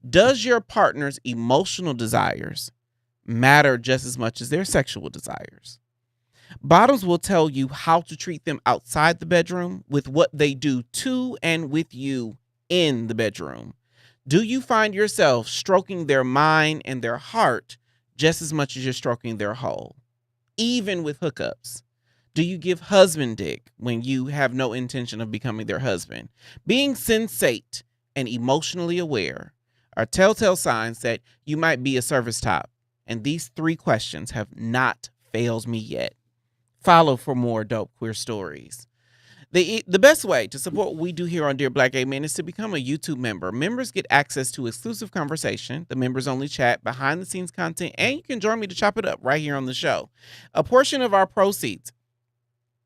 Does your partner's emotional desires matter just as much as their sexual desires? Bottoms will tell you how to treat them outside the bedroom with what they do to and with you in the bedroom. Do you find yourself stroking their mind and their heart just as much as you're stroking their hole, even with hookups? Do you give husband dick when you have no intention of becoming their husband? Being sensate and emotionally aware are telltale signs that you might be a service top. And these 3 questions have not failed me yet. Follow for more dope queer stories. The best way to support what we do here on Dear Black Gay Men is to become a YouTube member. Members get access to exclusive conversation, the members only chat, behind the scenes content, and you can join me to chop it up right here on the show. A portion of our proceeds,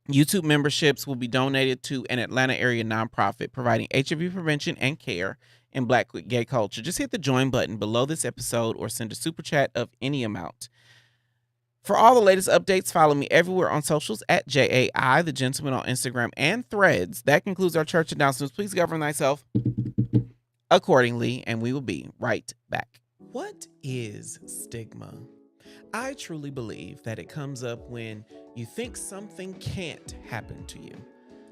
YouTube memberships, will be donated to an Atlanta area nonprofit providing HIV prevention and care in Black gay culture. Just hit the join button below this episode or send a super chat of any amount. For all the latest updates, follow me everywhere on socials at JAI, the gentleman, on Instagram and Threads. That concludes our church announcements. Please govern thyself accordingly, and we will be right back. What is stigma? I truly believe that it comes up when you think something can't happen to you.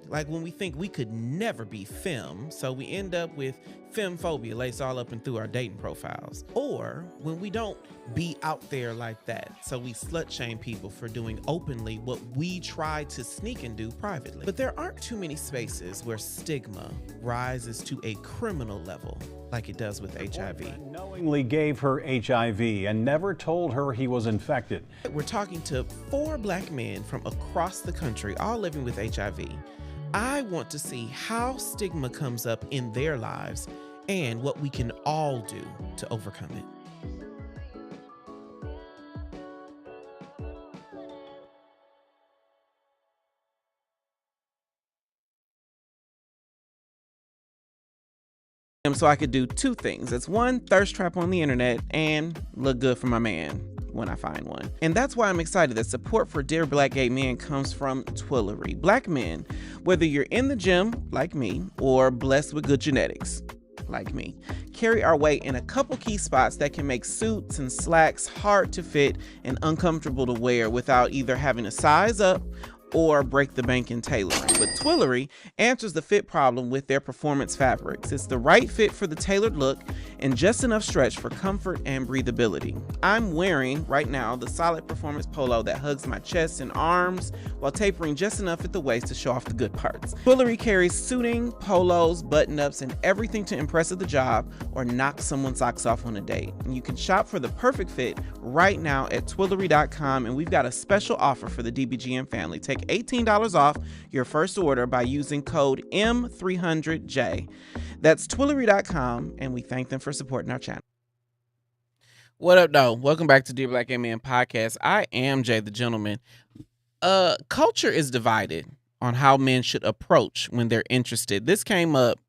Like when we think we could never be femme, so we end up with femme phobia laced all up and through our dating profiles. Or when we don't be out there like that, so we slut shame people for doing openly what we try to sneak and do privately. But there aren't too many spaces where stigma rises to a criminal level like it does with HIV. Knowingly gave her HIV and never told her he was infected. We're talking to 4 Black men from across the country, all living with HIV. I want to see how stigma comes up in their lives and what we can all do to overcome it. So I could do 2 things. It's 1, thirst trap on the internet, and look good for my man when I find one. And that's why I'm excited that support for Dear Black Gay Men comes from Twillery. Black men, whether you're in the gym like me or blessed with good genetics like me, carry our weight in a couple key spots that can make suits and slacks hard to fit and uncomfortable to wear without either having to size up or break the bank in tailoring. But Twillery answers the fit problem with their performance fabrics. It's the right fit for the tailored look and just enough stretch for comfort and breathability. I'm wearing right now the solid performance polo that hugs my chest and arms while tapering just enough at the waist to show off the good parts. Twillery carries suiting, polos, button-ups, and everything to impress at the job or knock someone's socks off on a date. And you can shop for the perfect fit right now at Twillery.com, and we've got a special offer for the DBGM family. Take $18 off your first order by using code M300J. That's Twillery.com, and we thank them for supporting our channel. What up, though? Welcome back to Dear Black Gay Men Podcast. I am Jay the Gentleman. Culture is divided on how men should approach when they're interested. This came up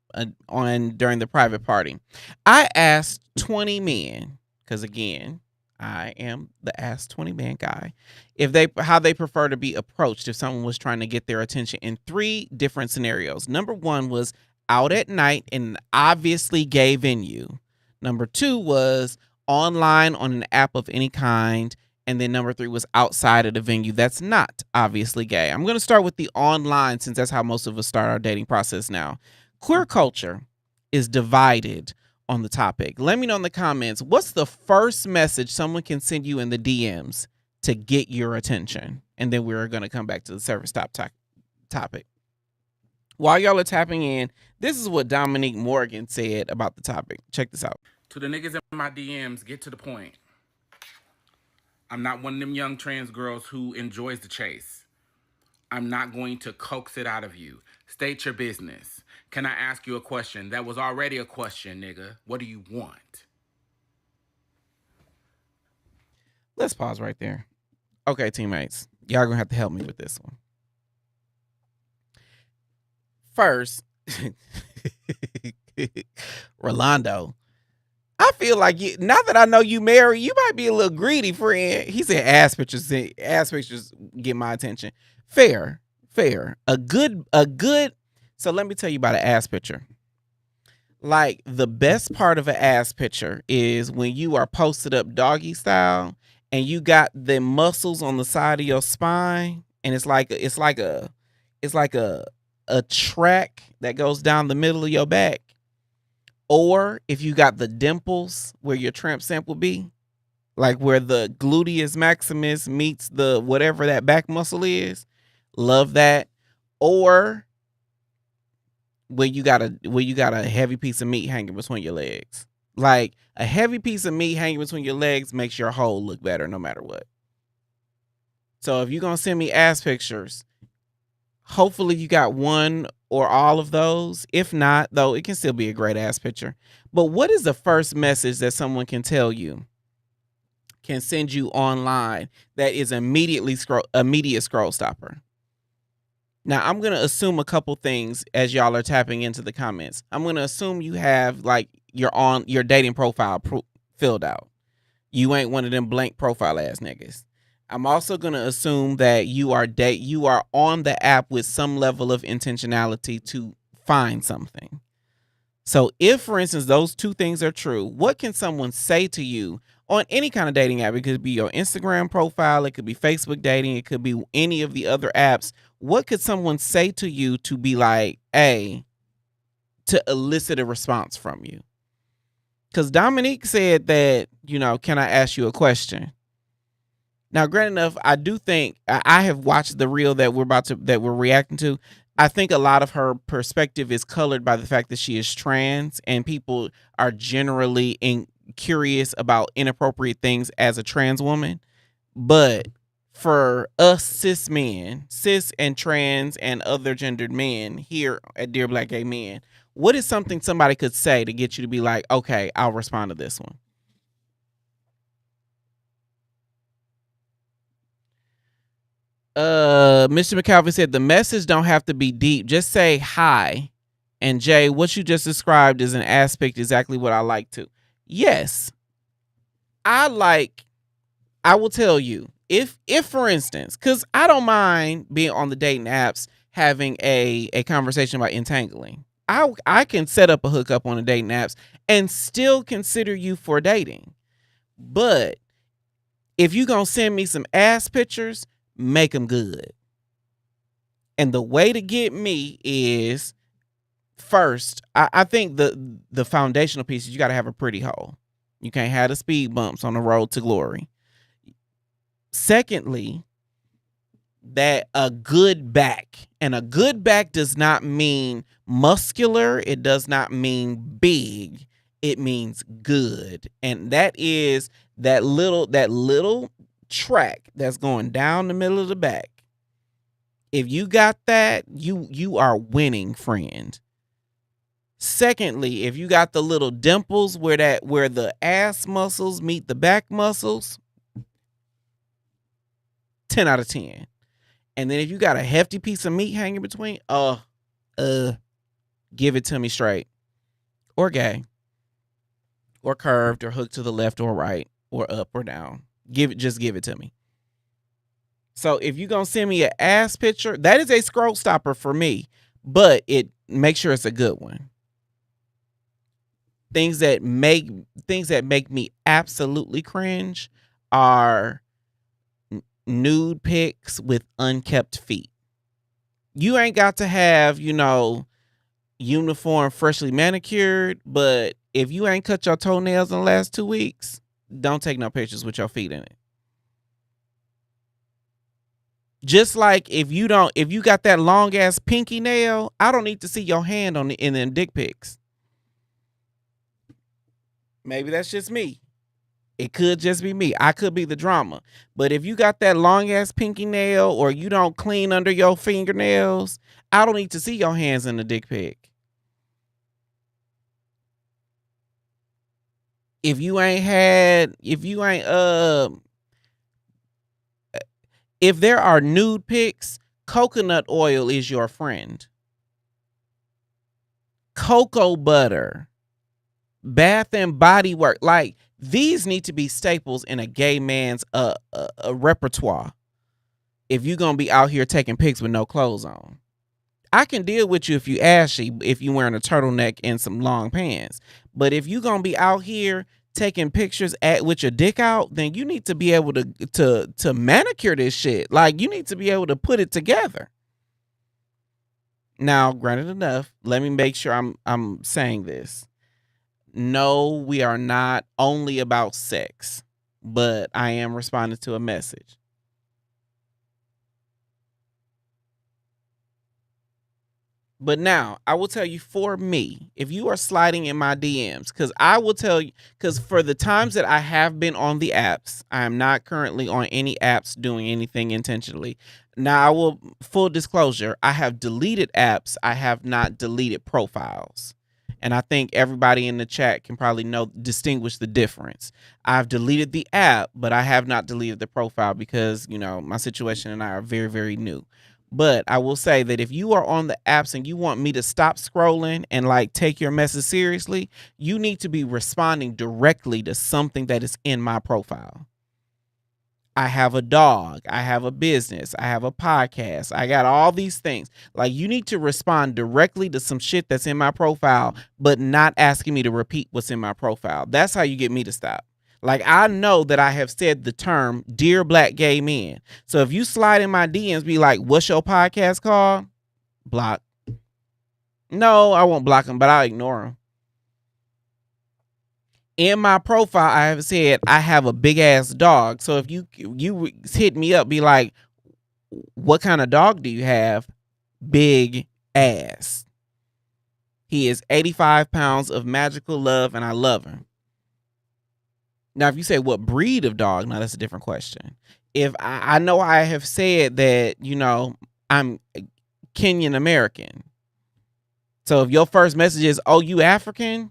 during the private party. I asked 20 men, because again, I am the Ask 20 Man guy, how they prefer to be approached if someone was trying to get their attention in 3 different scenarios. Number 1 was out at night in an obviously gay venue. Number 2 was online on an app of any kind. And then number 3 was outside of the venue that's not obviously gay. I'm going to start with the online since that's how most of us start our dating process now. Queer culture is divided on the topic. Let me know in the comments, what's the first message someone can send you in the DMs to get your attention? And then we're going to come back to the service topic. While y'all are tapping in, this is what Dominique Morgan said about the topic. Check this out. To the niggas in my DMs, get to the point. I'm not one of them young trans girls who enjoys the chase. I'm not going to coax it out of you. State your business. Can I ask you a question? That was already a question, nigga. What do you want? Let's pause right there. Okay, teammates, y'all gonna have to help me with this one. First, Rolando, I feel like now that I know you married, you might be a little greedy, friend. He said ass pictures get my attention. Fair. A good. So let me tell you about an ass picture. Like, the best part of an ass picture is when you are posted up doggy style and you got the muscles on the side of your spine, and it's like a track that goes down the middle of your back. Or if you got the dimples where your tramp stamp will be, like where the gluteus maximus meets the whatever that back muscle is, love that. Or when you got a heavy piece of meat hanging between your legs. Like, a heavy piece of meat hanging between your legs makes your hole look better no matter what. So if you're gonna send me ass pictures, hopefully you got one or all of those. If not, though, it can still be a great ass picture. But what is the first message that someone can tell you, can send you online, that is immediate scroll stopper? Now, I'm going to assume a couple things as y'all are tapping into the comments. I'm going to assume you have like your dating profile filled out. You ain't one of them blank profile ass niggas. I'm also going to assume that you are on the app with some level of intentionality to find something. So if, for instance, those two things are true, what can someone say to you on any kind of dating app? It could be your Instagram profile. It could be Facebook dating. It could be any of the other apps. What could someone say to you to be like, to elicit a response from you? Because Dominique said that, can I ask you a question? Now, granted enough, I do think I have watched the reel that we're reacting to. I think a lot of her perspective is colored by the fact that she is trans, and people are generally curious about inappropriate things as a trans woman. But for us cis and trans and other gendered men here at Dear Black Gay Men, what is something somebody could say to get you to be like, okay, I'll respond to this one? Mr. McCalvin said the message don't have to be deep. Just say hi. And Jay, what you just described is an aspect exactly what I like to. Yes. I will tell you, if for instance, because I don't mind being on the dating apps having a conversation about entangling. I can set up a hookup on the dating apps and still consider you for dating. But if you gonna send me some ass pictures, make them good. And the way to get me is, first, I think the foundational piece is you got to have a pretty hole. You can't have the speed bumps on the road to glory. Secondly, that a good back. And a good back does not mean muscular. It does not mean big. It means good. And that is that little track that's going down the middle of the back. If you got that, you are winning, friend. Secondly, if you got the little dimples where the ass muscles meet the back muscles, 10 out of 10. And then if you got a hefty piece of meat hanging between, give it to me straight. Or gay. Or curved or hooked to the left or right or up or down. Just give it to me. So if you're going to send me an ass picture, that is a scroll stopper for me, but make sure it's a good one. Things that make me absolutely cringe are nude pics with unkept feet. You ain't got to have, uniform, freshly manicured, but if you ain't cut your toenails in the last 2 weeks, don't take no pictures with your feet in it. Just like if you got that long ass pinky nail, I don't need to see your hand in them dick pics. Maybe that's just me. It could just be me. I could be the drama. But if you got that long ass pinky nail or you don't clean under your fingernails, I don't need to see your hands in the dick pic. If there are nude pics, coconut oil is your friend. Cocoa butter, Bath and Body Work, like these need to be staples in a gay man's repertoire. If you're gonna be out here taking pics with no clothes on, I can deal with you if you ashy, if you wearing a turtleneck and some long pants. But if you're gonna be out here taking pictures with your dick out, then you need to be able to manicure this shit. Like you need to be able to put it together. Now, granted enough, let me make sure I'm saying this. No, we are not only about sex, but I am responding to a message. But now, I will tell you, for me, if you are sliding in my DMs, because I will tell you, because for the times that I have been on the apps, I am not currently on any apps doing anything intentionally. Now, I will, full disclosure, I have deleted apps. I have not deleted profiles. And I think everybody in the chat can probably distinguish the difference. I've deleted the app, but I have not deleted the profile because, you know, my situation and I are very, very new. But I will say that if you are on the apps and you want me to stop scrolling and like take your message seriously, you need to be responding directly to something that is in my profile. I have a dog. I have a business. I have a podcast. I got all these things. Like you need to respond directly to some shit that's in my profile, but not asking me to repeat what's in my profile. That's how you get me to stop. Like, I know that I have said the term, dear black gay men. So if you slide in my DMs, be like, what's your podcast called? Block. No, I won't block them, but I'll ignore them. In my profile, I have said I have a big ass dog. So if you hit me up, be like, what kind of dog do you have? Big ass. He is 85 pounds of magical love, and I love him. Now, if you say what breed of dog, now that's a different question. If I know I have said that, you know, I'm Kenyan American. So if your first message is, oh, you African,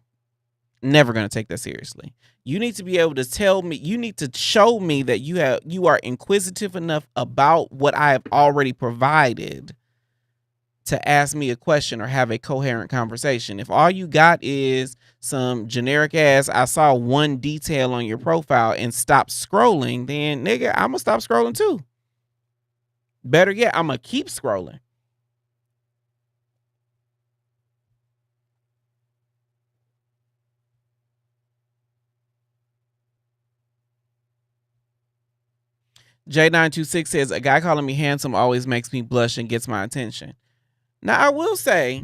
never going to take that seriously. You need to be able to tell me, you need to show me that you are inquisitive enough about what I have already provided to ask me a question or have a coherent conversation. If all you got is some generic ass, I saw one detail on your profile and stop scrolling, then nigga, I'm gonna stop scrolling too. Better yet, I'm gonna keep scrolling. J926 says, a guy calling me handsome always makes me blush and gets my attention. Now, I will say,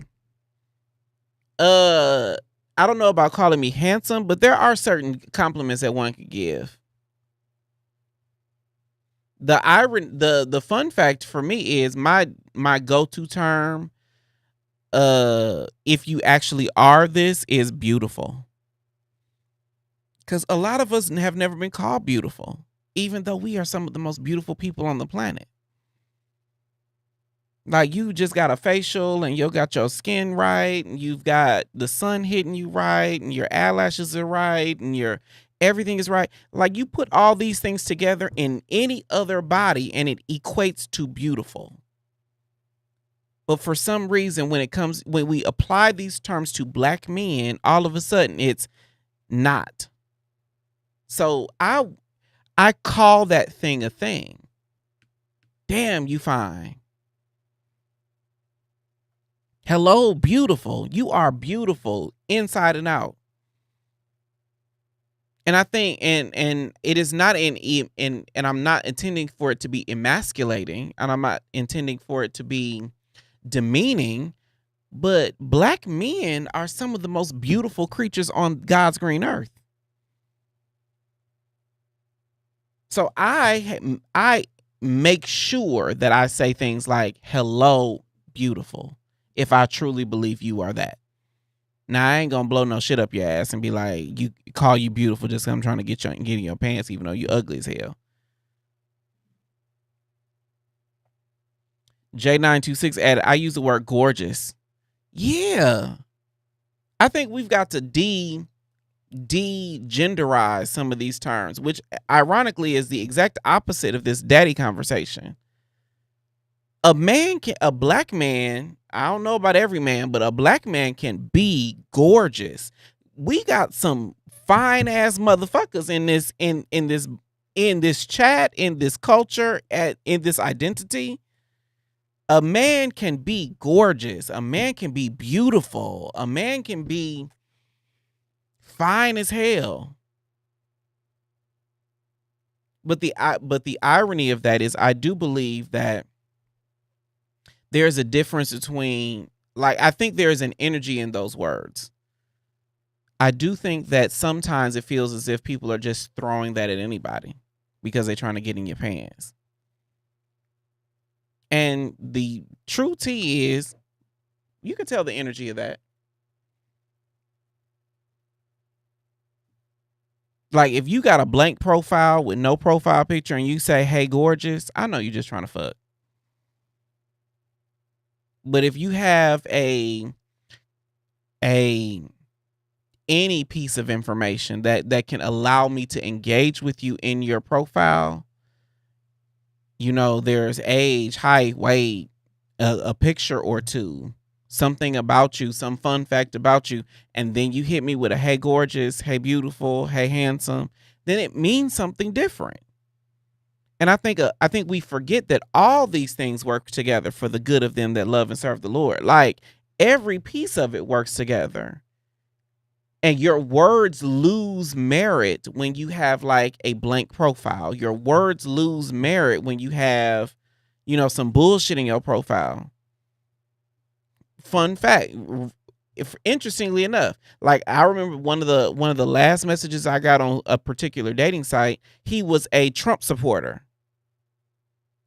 I don't know about calling me handsome, but there are certain compliments that one could give. The fun fact for me is my go-to term, if you actually are this, is beautiful. Because a lot of us have never been called beautiful, even though we are some of the most beautiful people on the planet. Like, you just got a facial and you got your skin right, and you've got the sun hitting you right, and your eyelashes are right, and everything is right. Like, you put all these things together in any other body and it equates to beautiful. But for some reason, when we apply these terms to black men, all of a sudden it's not. So I call that thing a thing. Damn, you fine. Hello, beautiful. You are beautiful inside and out. And I think, and it is not and I'm not intending for it to be emasculating, and I'm not intending for it to be demeaning, but black men are some of the most beautiful creatures on God's green earth. So I make sure that I say things like, hello, beautiful, if I truly believe you are that. Now I ain't gonna blow no shit up your ass and be like, you call you beautiful just 'cause I'm trying to get in your pants, even though you ugly as hell. J926 added, I use the word gorgeous. Yeah. I think we've got to de-genderize some of these terms, which ironically is the exact opposite of this daddy conversation. A black man, I don't know about every man, but a black man can be gorgeous. We got some fine ass motherfuckers in this chat, in this culture, in this identity. A man can be gorgeous. A man can be beautiful. A man can be fine as hell. But the irony of that is I do believe that there's a difference between, like, I think there's an energy in those words. I do think that sometimes it feels as if people are just throwing that at anybody because they're trying to get in your pants. And the true tea is, you can tell the energy of that. Like, if you got a blank profile with no profile picture and you say, hey, gorgeous, I know you're just trying to fuck. But if you have any piece of information that can allow me to engage with you in your profile, you know, there's age, height, weight, a picture or two, something about you, some fun fact about you, and then you hit me with a hey gorgeous, hey beautiful, hey handsome, then it means something different. And I think we forget that all these things work together for the good of them that love and serve the Lord. Like, every piece of it works together. And your words lose merit when you have like a blank profile. Your words lose merit when you have, you know, some bullshit in your profile. Fun fact, interestingly enough, like, I remember one of the last messages I got on a particular dating site, he was a Trump supporter.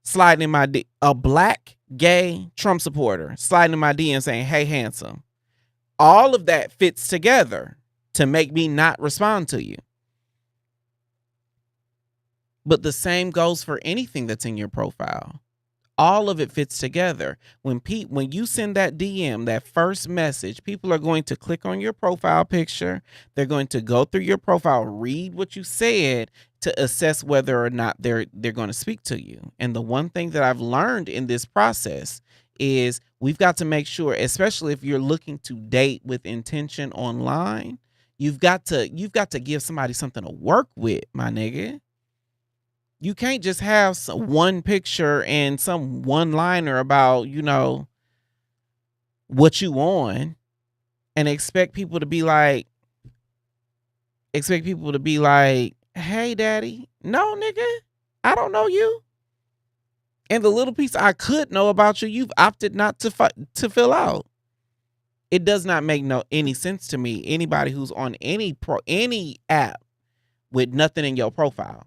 Sliding in my a black gay Trump supporter sliding in my DM saying, hey, handsome. All of that fits together to make me not respond to you. But the same goes for anything that's in your profile. All of it fits together. When you send that DM, that first message, people are going to click on your profile picture. They're going to go through your profile, read what you said to assess whether or not they're going to speak to you. And the one thing that I've learned in this process is we've got to make sure, especially if you're looking to date with intention online, you've got to give somebody something to work with, my nigga. You can't just have one picture and some one-liner about, you know, what you on and expect people to be like, hey, daddy. No, nigga, I don't know you. And the little piece I could know about you, you've opted not to fill out. It does not make any sense to me. Anybody who's on any app with nothing in your profile.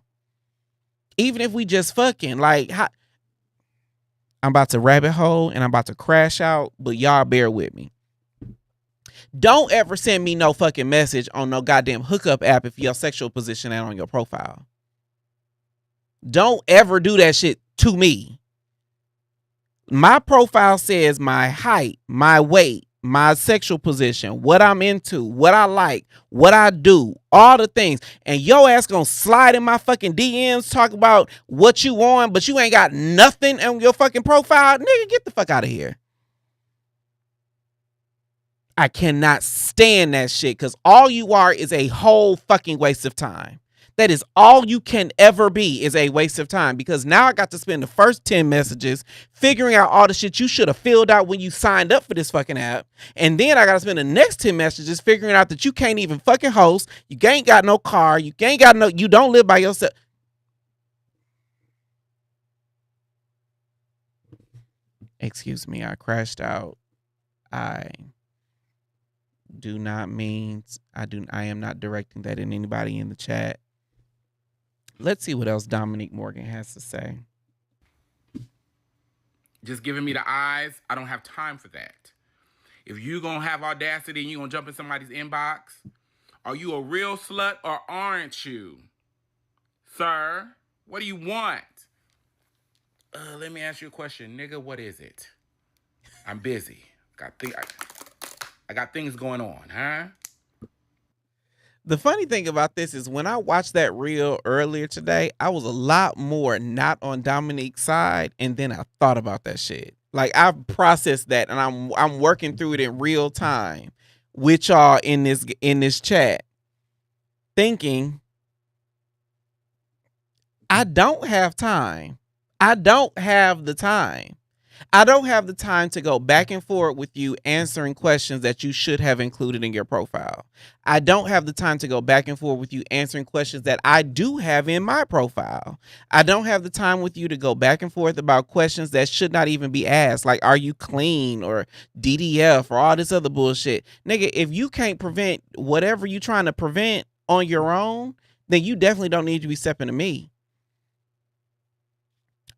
Even if we just fucking, like, I'm about to rabbit hole and I'm about to crash out, but y'all bear with me. Don't ever send me no fucking message on no goddamn hookup app if your sexual position ain't on your profile. Don't ever do that shit to me. My profile says my height, my weight, my sexual position, what I'm into, what I like, what I do, all the things. And your ass gonna slide in my fucking DMs, talk about what you on, but you ain't got nothing on your fucking profile. Nigga, get the fuck out of here. I cannot stand that shit, because all you are is a whole fucking waste of time. That is all you can ever be, is a waste of time, because now I got to spend the first 10 messages figuring out all the shit you should have filled out when you signed up for this fucking app. And then I got to spend the next 10 messages figuring out that you can't even fucking host. You ain't got no car. You don't live by yourself. Excuse me, I crashed out. I am not directing that in anybody in the chat. Let's see what else Dominique Morgan has to say. Just giving me the eyes, I don't have time for that. If you gonna have audacity and you gonna jump in somebody's inbox, are you a real slut or aren't you? Sir, what do you want? Let me ask you a question. Nigga, what is it? I'm busy. I got things going on, huh? The funny thing about this is when I watched that reel earlier today, I was a lot more not on Dominique's side, and then I thought about that shit. Like I've processed that, and I'm working through it in real time with y'all in this chat, thinking I don't have time. I don't have the time. I don't have the time to go back and forth with you answering questions that you should have included in your profile. I don't have the time to go back and forth with you answering questions that I do have in my profile. I don't have the time with you to go back and forth about questions that should not even be asked. Like, are you clean or DDF or all this other bullshit? Nigga, if you can't prevent whatever you trying to prevent on your own, then you definitely don't need to be stepping to me.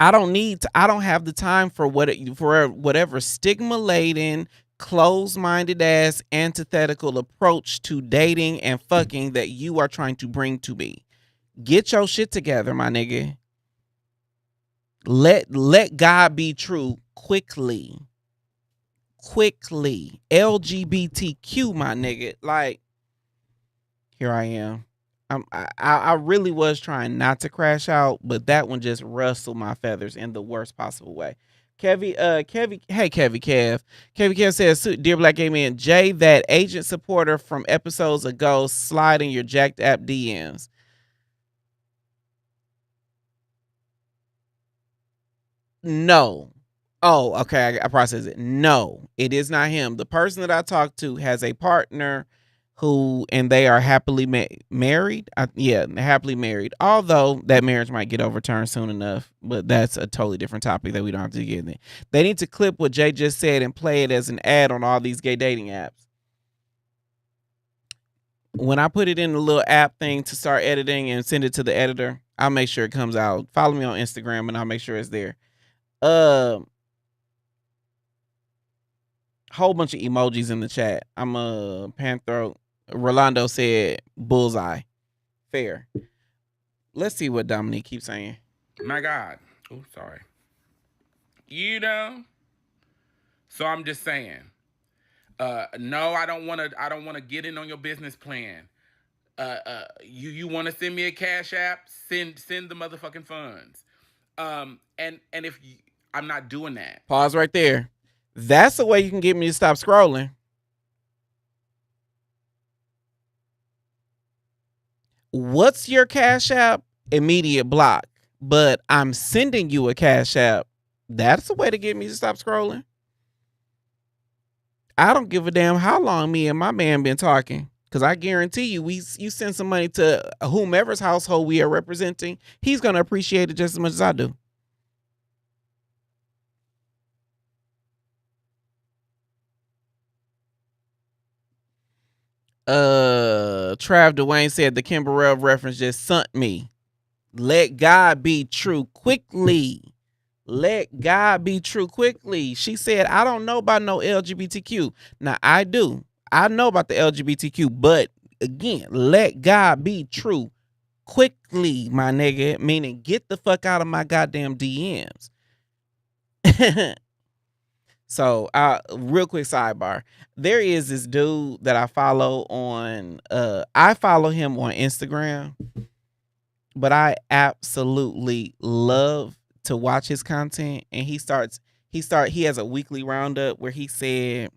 I don't have the time for whatever stigma-laden, closed-minded ass antithetical approach to dating and fucking that you are trying to bring to me. Get your shit together, my nigga. Let God be true quickly. Quickly. LGBTQ, my nigga. Like, here I am. I really was trying not to crash out, but that one just rustled my feathers in the worst possible way. Kev says, Dear Black Gay Man, Jay, that agent supporter from episodes ago, slide in your jacked app DMs. No. Oh, okay. I process it. No, it is not him. The person that I talked to has a partner and they are happily married. Happily married. Although that marriage might get overturned soon enough, but that's a totally different topic that we don't have to get in. They need to clip what Jay just said and play it as an ad on all these gay dating apps. When I put it in the little app thing to start editing and send it to the editor, I'll make sure it comes out. Follow me on Instagram and I'll make sure it's there. Whole bunch of emojis in the chat. I'm a panthro. Rolando said bullseye. Fair. Let's see what Dominique keeps saying. My God. Oh, sorry. You know. So I'm just saying. No, I don't want to get in on your business plan. You want to send me a cash app? Send the motherfucking funds. And if I'm not doing that. Pause right there. That's the way you can get me to stop scrolling. What's your cash app? Immediate block. But I'm sending you a cash app. That's the way to get me to stop scrolling. I don't give a damn how long me and my man been talking. Because I guarantee you, you send some money to whomever's household we are representing, he's going to appreciate it just as much as I do. Trav Dwayne said the Kim Burrell reference just sunk me. Let God be true quickly. Let God be true quickly. She said, I don't know about no LGBTQ. Now, I do. I know about the LGBTQ, but again, let God be true quickly, my nigga. Meaning, get the fuck out of my goddamn DMs. So, real quick sidebar. There is this dude that I follow on, I follow him on Instagram, but I absolutely love to watch his content. And he has a weekly roundup where he said,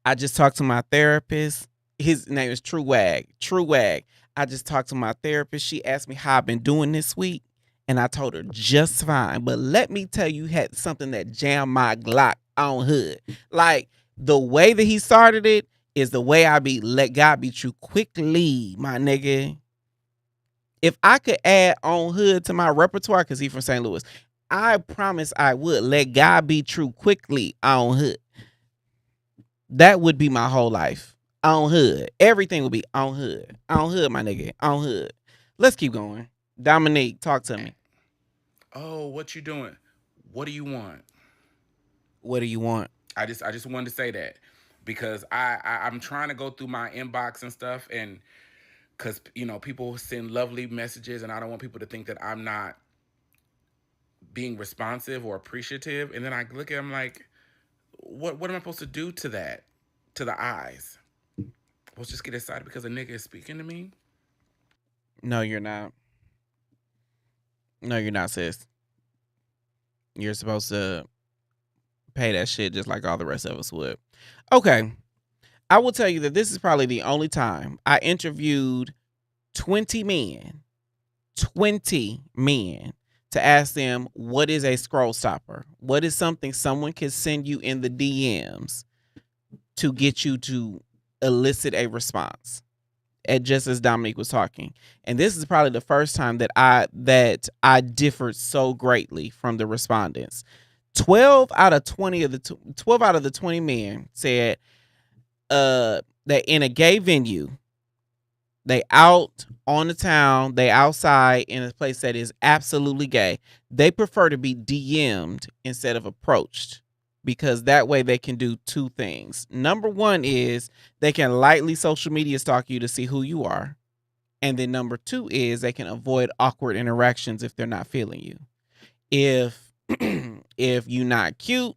I just talked to my therapist. His name is True Wag. I just talked to my therapist. She asked me how I've been doing this week. And I told her just fine. But let me tell you, had something that jammed my Glock on hood. Like, the way that he started it is the way let God be true quickly, my nigga. If I could add on hood to my repertoire, because he's from St. Louis, I promise I would. Let God be true quickly on hood. That would be my whole life. On hood. Everything would be on hood. On hood, my nigga. On hood. Let's keep going. Dominique, talk to me. Oh, what you doing? What do you want? What do you want? I just wanted to say that because I'm trying to go through my inbox and stuff, and because people send lovely messages, and I don't want people to think that I'm not being responsive or appreciative. And then I look at them like, what am I supposed to do to that, to the eyes? Let's just get excited because a nigga is speaking to me. No, you're not. No, you're not, sis. You're supposed to pay that shit just like all the rest of us would. Okay. I will tell you that this is probably the only time I interviewed 20 men to ask them, what is a scroll stopper? What is something someone can send you in the DMs to get you to elicit a response? Just as Dominique was talking. And this is probably the first time that I differed so greatly from the respondents. 12 out of the 20 men said that in a gay venue, they out on the town, they outside in a place that is absolutely gay, they prefer to be DM'd instead of approached, because that way they can do two things. Number one is they can lightly social media stalk you to see who you are. And then number two is they can avoid awkward interactions if they're not feeling you. If you're not cute,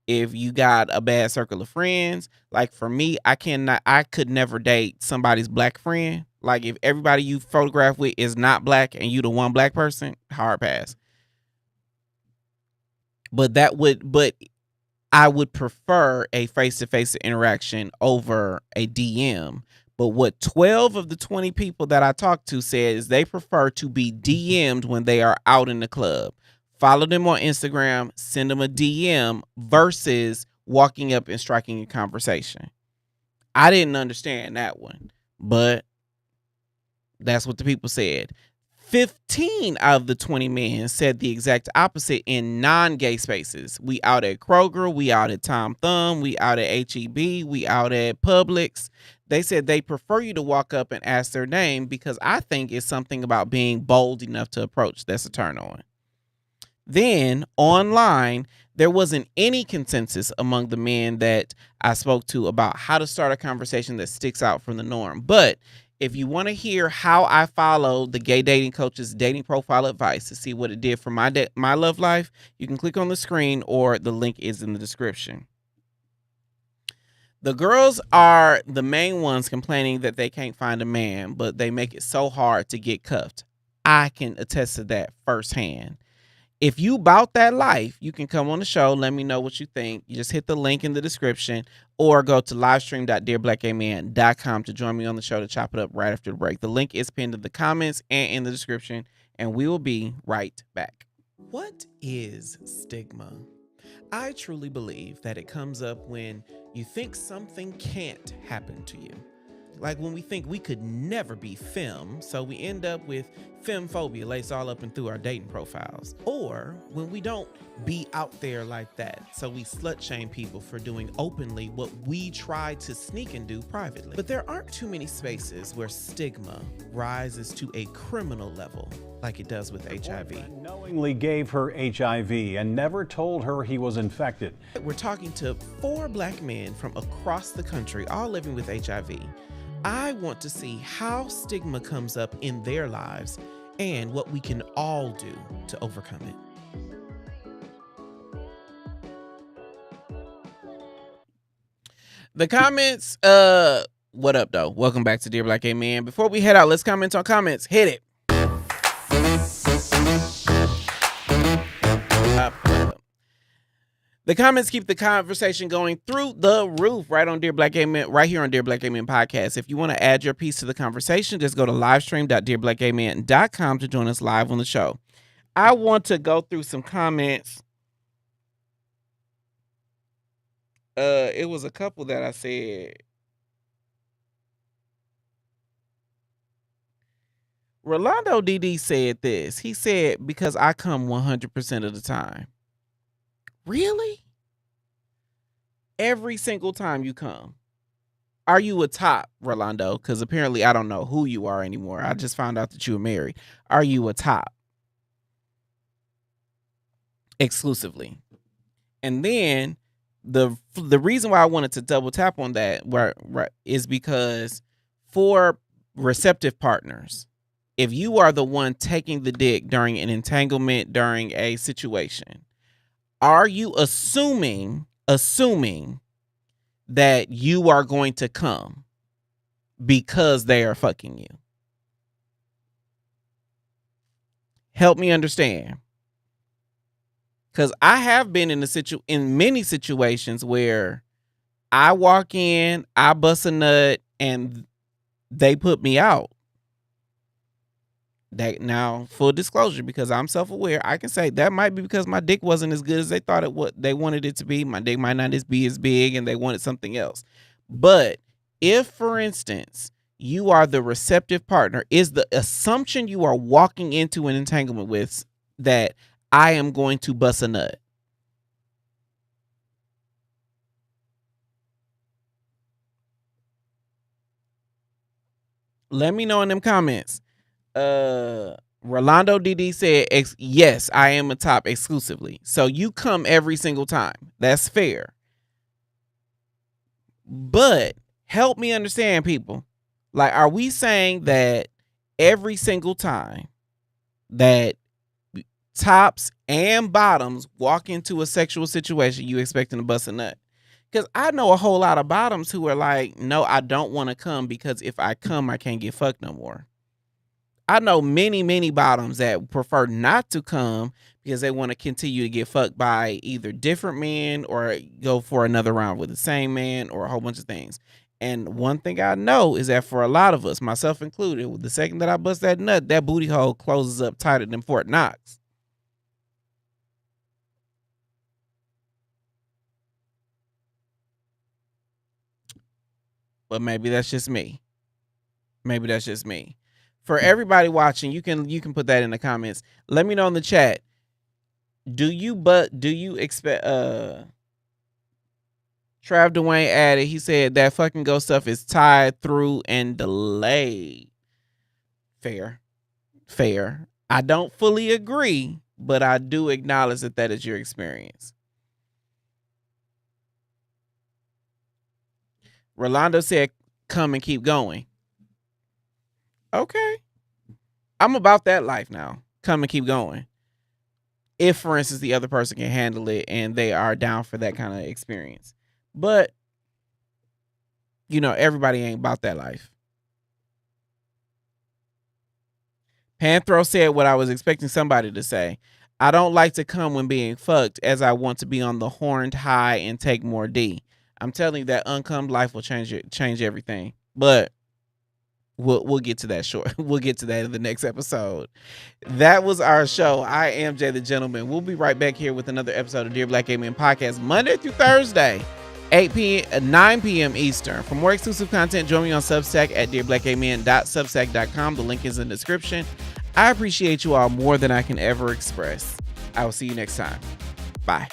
if you got a bad circle of friends, like for me, I could never date somebody's black friend. Like if everybody you photograph with is not black and you the one black person, hard pass. But I would prefer a face-to-face interaction over a DM. But what 12 of the 20 people that I talked to said is they prefer to be DM'd when they are out in the club. Follow them on Instagram, send them a DM versus walking up and striking a conversation. I didn't understand that one, but that's what the people said. 15 out of the 20 men said the exact opposite in non-gay spaces. We out at Kroger, we out at Tom Thumb, we out at HEB, we out at Publix. They said they prefer you to walk up and ask their name because I think it's something about being bold enough to approach that's a turn on. Then online, there wasn't any consensus among the men that I spoke to about how to start a conversation that sticks out from the norm. But if you want to hear how I followed the gay dating coach's dating profile advice to see what it did for my love life, you can click on the screen or the link is in the description. The girls are the main ones complaining that they can't find a man, but they make it so hard to get cuffed. I can attest to that firsthand. If you bout that life, you can come on the show. Let me know what you think. You just hit the link in the description or go to livestream.dearblackgayman.com to join me on the show to chop it up right after the break. The link is pinned in the comments and in the description, and we will be right back. What is stigma? I truly believe that it comes up when you think something can't happen to you. Like when we think we could never be femme, so we end up with femme phobia laced all up and through our dating profiles. Or when we don't be out there like that, so we slut shame people for doing openly what we try to sneak and do privately. But there aren't too many spaces where stigma rises to a criminal level like it does with HIV. Knowingly gave her HIV and never told her he was infected. We're talking to 4 black men from across the country, all living with HIV. I want to see how stigma comes up in their lives and what we can all do to overcome it. The comments, what up though? Welcome back to Dear Black Gay Man. Before we head out, let's comment on comments. Hit it. The comments keep the conversation going through the roof right on Dear Black Gay Men, right here on Dear Black Gay Men podcast. If you want to add your piece to the conversation, just go to livestream.dearblackgayman.com to join us live on the show. I want to go through some comments. It was a couple that I said. Rolando DD said this. He said, because I come 100% of the time. Really? Every single time you come? Are you a top, Rolando? Because apparently I don't know who you are anymore. I just found out that you were married. Are you a top? Exclusively. And then the reason why I wanted to double tap on that is because for receptive partners, if you are the one taking the dick during an entanglement, during a situation, are you assuming that you are going to come because they are fucking you? Help me understand. Because I have been in many situations where I walk in, I bust a nut, and they put me out. That now, full disclosure, because I'm self-aware, I can say that might be because my dick wasn't as good as they thought they wanted it to be. My dick might not be as big, and they wanted something else. But if, for instance, you are the receptive partner, is the assumption you are walking into an entanglement with that I am going to bust a nut? Let me know in them comments. Rolando DD said, yes, I am a top exclusively. So you come every single time. That's fair. But help me understand, people. Like, are we saying that every single time that tops and bottoms walk into a sexual situation, you expecting to bust a nut? Because I know a whole lot of bottoms who are like, no, I don't want to come because if I come, I can't get fucked no more. I know many, many bottoms that prefer not to come because they want to continue to get fucked by either different men or go for another round with the same man or a whole bunch of things. And one thing I know is that for a lot of us, myself included, the second that I bust that nut, that booty hole closes up tighter than Fort Knox. But maybe that's just me. Maybe that's just me. For everybody watching, you can put that in the comments. Let me know in the chat. Do you expect Trav Dwayne added, he said that fucking ghost stuff is tied through and delayed. Fair. I don't fully agree, but I do acknowledge that is your experience. Rolando said, come and keep going. Okay. I'm about that life now. Come and keep going. If, for instance, the other person can handle it and they are down for that kind of experience. But, everybody ain't about that life. Panthro said what I was expecting somebody to say. I don't like to come when being fucked, as I want to be on the horned high and take more D. I'm telling you that Un-Cummed life will change everything. But we'll get to that We'll get to that in the next episode. That was our show. I am Jay the Gentleman. We'll be right back here with another episode of Dear Black Gay Men Podcast, Monday through Thursday, 9 p.m. Eastern. For more exclusive content, join me on Substack at dearblackgaymen.substack.com. The link is in the description. I appreciate you all more than I can ever express. I will see you next time. Bye.